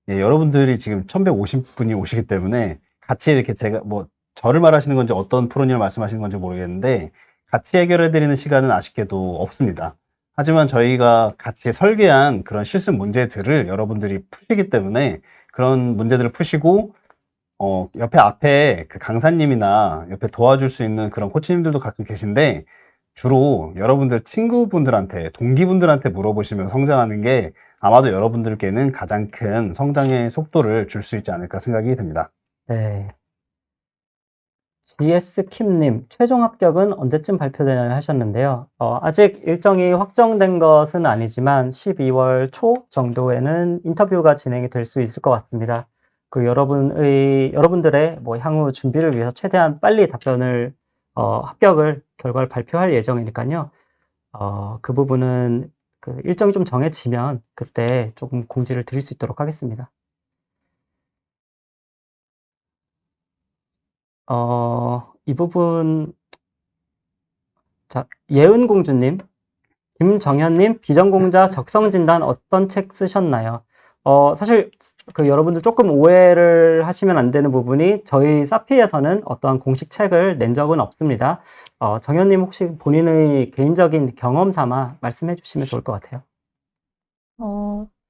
예, 여러분들이 지금 1150분이 오시기 때문에 같이 이렇게 제가 뭐 저를 말하시는 건지 어떤 프로님을 말씀하시는 건지 모르겠는데 같이 해결해 드리는 시간은 아쉽게도 없습니다. 하지만 저희가 같이 설계한 그런 실습 문제들을 여러분들이 푸시기 때문에 그런 문제들을 푸시고 옆에 앞에 그 강사님이나 옆에 도와줄 수 있는 그런 코치님들도 가끔 계신데 주로 여러분들 친구분들한테, 동기분들한테 물어보시면 성장하는 게 아마도 여러분들께는 가장 큰 성장의 속도를 줄 수 있지 않을까 생각이 듭니다. 네. GS킴님, 최종 합격은 언제쯤 발표되나요? 하셨는데요. 아직 일정이 확정된 것은 아니지만 12월 초 정도에는 인터뷰가 진행이 될 수 있을 것 같습니다. 그 여러분들의 뭐 향후 준비를 위해서 최대한 빨리 답변을, 합격을, 결과를 발표할 예정이니까요. 그 부분은 그 일정이 좀 정해지면 그때 조금 공지를 드릴 수 있도록 하겠습니다. 이 부분, 자, 예은공주님, 김정현님, 비전공자 적성진단 어떤 책 쓰셨나요? 사실 그 여러분들 조금 오해를 하시면 안 되는 부분이 저희 사피에서는 어떠한 공식 책을 낸 적은 없습니다. 정현님 혹시 본인의 개인적인 경험 삼아 말씀해 주시면 좋을 것 같아요.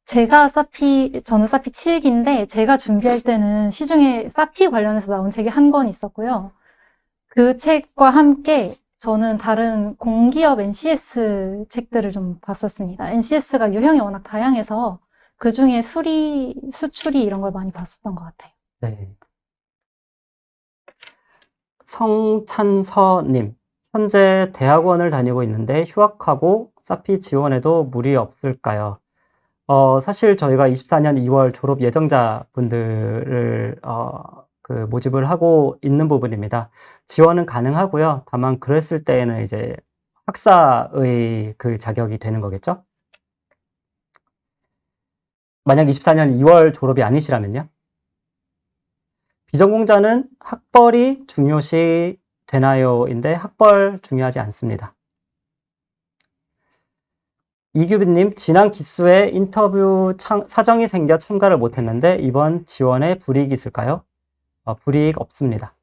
저는 사피 7기인데, 제가 준비할 때는 시중에 사피 관련해서 나온 책이 한 권 있었고요. 그 책과 함께 저는 다른 공기업 NCS 책들을 좀 봤었습니다. NCS가 유형이 워낙 다양해서 그 중에 수출이 이런 걸 많이 봤었던 것 같아요. 네. 성찬서님, 현재 대학원을 다니고 있는데 휴학하고 사피 지원해도 무리 없을까요? 사실 저희가 24년 2월 졸업 예정자분들을 그 모집을 하고 있는 부분입니다. 지원은 가능하고요. 다만 그랬을 때에는 이제 학사의 그 자격이 되는 거겠죠? 만약 24년 2월 졸업이 아니시라면요. 비전공자는 학벌이 중요시 되나요?인데 학벌 중요하지 않습니다. 이규빈님, 지난 기수에 인터뷰 사정이 생겨 참가를 못했는데 이번 지원에 불이익이 있을까요? 불이익 없습니다.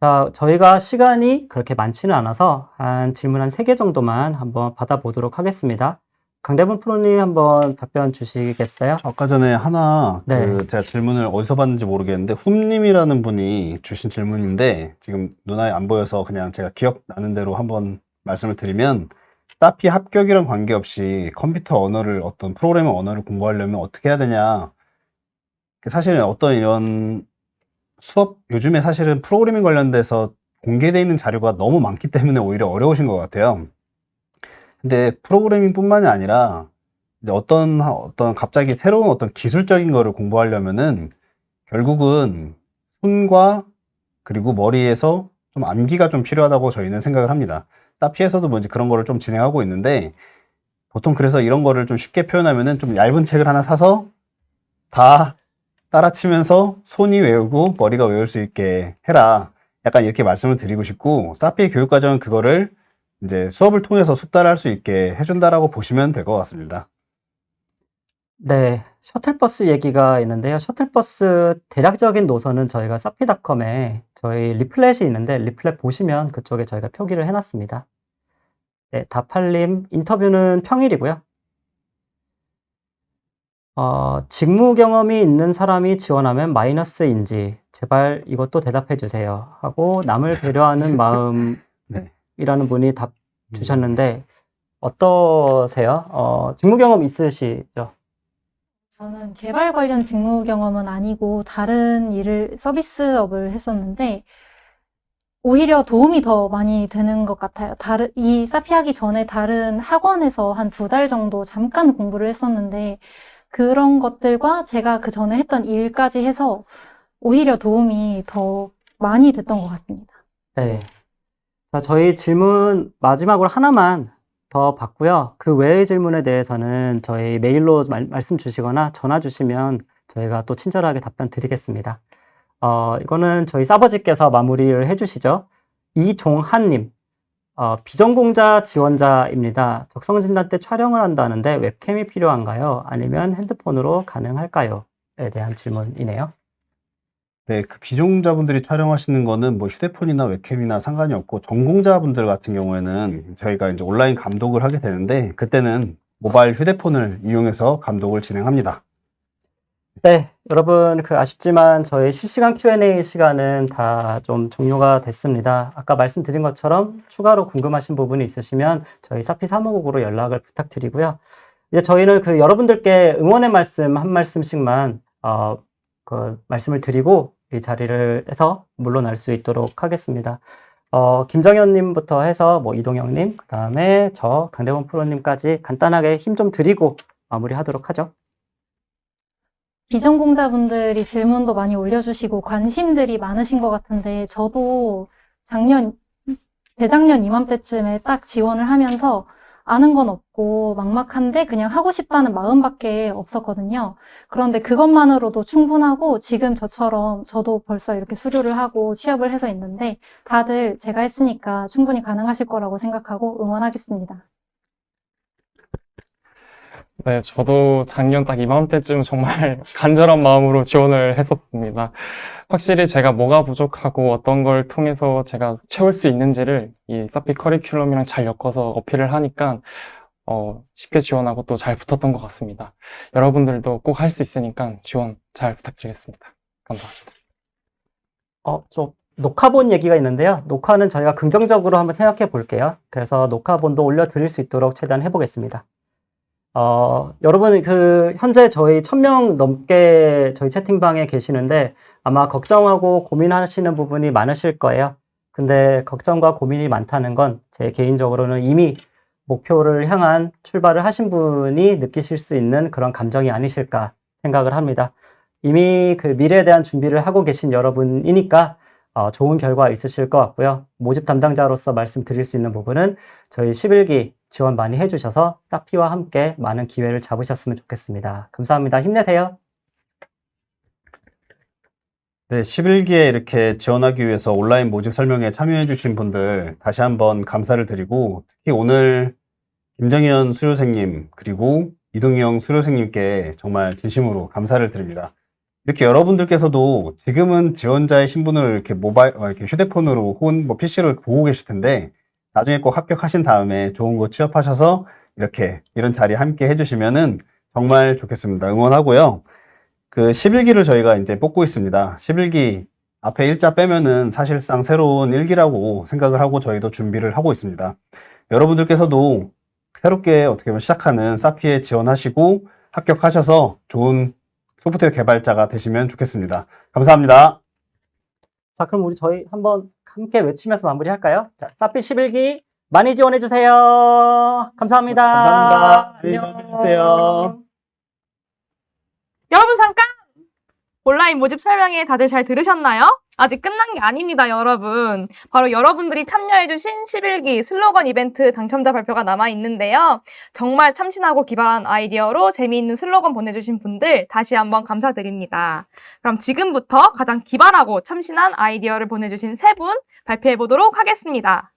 자, 저희가 시간이 그렇게 많지는 않아서 질문 한 3개 정도만 한번 받아보도록 하겠습니다. 강대범 프로님 한번 답변 주시겠어요? 아까 전에 하나 네. 제가 질문을 어디서 봤는지 모르겠는데 훔님이라는 분이 주신 질문인데 지금 눈에 안 보여서 그냥 제가 기억나는 대로 한번 말씀을 드리면 사피 합격이랑 관계없이 컴퓨터 언어를 어떤 프로그래밍 언어를 공부하려면 어떻게 해야 되냐. 사실은 어떤 이런 수업 요즘에 사실은 프로그래밍 관련돼서 공개되어 있는 자료가 너무 많기 때문에 오히려 어려우신 것 같아요. 근데 프로그래밍뿐만이 아니라 이제 어떤 갑자기 새로운 어떤 기술적인 거를 공부하려면은 결국은 손과 그리고 머리에서 좀 암기가 좀 필요하다고 저희는 생각을 합니다. 사피에서도 뭔지 그런 거를 좀 진행하고 있는데 보통 그래서 이런 거를 좀 쉽게 표현하면은 좀 얇은 책을 하나 사서 다 따라치면서 손이 외우고 머리가 외울 수 있게 해라. 약간 이렇게 말씀을 드리고 싶고 사피의 교육과정은 그거를 이제 수업을 통해서 숙달할 수 있게 해준다라고 보시면 될 것 같습니다. 네, 셔틀버스 얘기가 있는데요. 셔틀버스 대략적인 노선은 저희가 사피닷컴에 저희 리플렛이 있는데 리플렛 보시면 그쪽에 저희가 표기를 해놨습니다. 네, 다팔님 인터뷰는 평일이고요. 직무 경험이 있는 사람이 지원하면 마이너스인지 제발 이것도 대답해 주세요 하고 남을 배려하는 마음이라는 네. 분이 답 주셨는데 어떠세요? 직무 경험 있으시죠? 저는 개발 관련 직무 경험은 아니고 다른 일을 서비스업을 했었는데 오히려 도움이 더 많이 되는 것 같아요. 이 사피 하기 전에 다른 학원에서 한 2달 정도 잠깐 공부를 했었는데 그런 것들과 제가 그 전에 했던 일까지 해서 오히려 도움이 더 많이 됐던 것 같습니다. 네. 자, 저희 질문 마지막으로 하나만 더 받고요. 그 외의 질문에 대해서는 저희 메일로 말씀 주시거나 전화 주시면 저희가 또 친절하게 답변 드리겠습니다. 이거는 저희 사버지께서 마무리를 해주시죠. 이종한님, 비전공자 지원자입니다. 적성진단 때 촬영을 한다는데 웹캠이 필요한가요? 아니면 핸드폰으로 가능할까요? 에 대한 질문이네요. 네, 그 비전공자분들이 촬영하시는 거는 뭐 휴대폰이나 웹캠이나 상관이 없고, 전공자분들 같은 경우에는 저희가 이제 온라인 감독을 하게 되는데, 그때는 모바일 휴대폰을 이용해서 감독을 진행합니다. 네, 여러분, 아쉽지만 저희 실시간 Q&A 시간은 다 좀 종료가 됐습니다. 아까 말씀드린 것처럼 추가로 궁금하신 부분이 있으시면 저희 사피 사무국으로 연락을 부탁드리고요. 이제 저희는 여러분들께 응원의 말씀 한 말씀씩만 말씀을 드리고 이 자리를 해서 물러날 수 있도록 하겠습니다. 김정현님부터 해서 이동영님, 그 다음에 저 강대범 프로님까지 간단하게 힘 좀 드리고 마무리하도록 하죠. 비전공자분들이 질문도 많이 올려주시고 관심들이 많으신 것 같은데 저도 재작년 이맘때쯤에 딱 지원을 하면서 아는 건 없고 막막한데 그냥 하고 싶다는 마음밖에 없었거든요. 그런데 그것만으로도 충분하고 지금 저처럼 저도 벌써 이렇게 수료를 하고 취업을 해서 있는데 다들 제가 했으니까 충분히 가능하실 거라고 생각하고 응원하겠습니다. 네, 저도 작년 딱 이맘때쯤 정말 간절한 마음으로 지원을 했었습니다. 확실히 제가 뭐가 부족하고 어떤 걸 통해서 제가 채울 수 있는지를 이 사피 커리큘럼이랑 잘 엮어서 어필을 하니까 쉽게 지원하고 또 잘 붙었던 것 같습니다. 여러분들도 꼭 할 수 있으니까 지원 잘 부탁드리겠습니다. 감사합니다. 좀 녹화본 얘기가 있는데요. 녹화는 저희가 긍정적으로 한번 생각해 볼게요. 그래서 녹화본도 올려드릴 수 있도록 최대한 해보겠습니다. 여러분, 현재 저희 1000명 넘게 저희 채팅방에 계시는데 아마 걱정하고 고민하시는 부분이 많으실 거예요. 근데 걱정과 고민이 많다는 건 제 개인적으로는 이미 목표를 향한 출발을 하신 분이 느끼실 수 있는 그런 감정이 아니실까 생각을 합니다. 이미 미래에 대한 준비를 하고 계신 여러분이니까 좋은 결과 있으실 것 같고요. 모집 담당자로서 말씀드릴 수 있는 부분은 저희 11기 지원 많이 해주셔서 사피와 함께 많은 기회를 잡으셨으면 좋겠습니다. 감사합니다. 힘내세요. 네, 11기에 이렇게 지원하기 위해서 온라인 모집 설명회에 참여해주신 분들 다시 한번 감사를 드리고, 특히 오늘 김정현 수료생님 그리고 이동영 수료생님께 정말 진심으로 감사를 드립니다. 이렇게 여러분들께서도 지금은 지원자의 신분을 이렇게 이렇게 휴대폰으로 혹은 PC로 보고 계실 텐데, 나중에 꼭 합격하신 다음에 좋은 곳 취업하셔서 이런 자리 함께 해주시면은 정말 좋겠습니다. 응원하고요. 11기를 저희가 이제 뽑고 있습니다. 11기 앞에 일자 빼면은 사실상 새로운 1기라고 생각을 하고 저희도 준비를 하고 있습니다. 여러분들께서도 새롭게 어떻게 보면 시작하는 사피에 지원하시고 합격하셔서 좋은 소프트웨어 개발자가 되시면 좋겠습니다. 감사합니다. 자, 그럼 저희 한번 함께 외치면서 마무리할까요? 자, 사피 11기 많이 지원해주세요. 감사합니다. 감사합니다. 안녕. 여러분 잠깐! 온라인 모집 설명회 다들 잘 들으셨나요? 아직 끝난 게 아닙니다, 여러분. 바로 여러분들이 참여해주신 11기 슬로건 이벤트 당첨자 발표가 남아있는데요. 정말 참신하고 기발한 아이디어로 재미있는 슬로건 보내주신 분들 다시 한번 감사드립니다. 그럼 지금부터 가장 기발하고 참신한 아이디어를 보내주신 3분 발표해보도록 하겠습니다.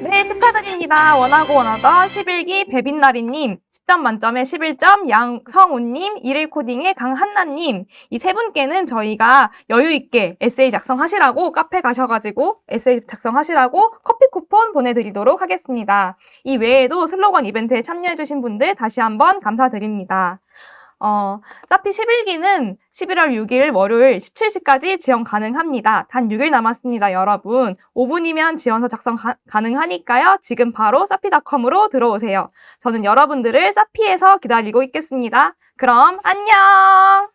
네, 축하드립니다. 원하고 원하던 11기 배빈나리님, 10점 만점에 11점, 양성훈님, 일일코딩의 강한나님, 이 3분께는 저희가 여유있게 에세이 작성하시라고 카페 가셔가지고 에세이 작성하시라고 커피 쿠폰 보내드리도록 하겠습니다. 이 외에도 슬로건 이벤트에 참여해주신 분들 다시 한번 감사드립니다. 사피 11기는 11월 6일 월요일 17시까지 지원 가능합니다. 단 6일 남았습니다, 여러분. 5분이면 지원서 작성 가능하니까요. 지금 바로 사피.com으로 들어오세요. 저는 여러분들을 사피에서 기다리고 있겠습니다. 그럼 안녕!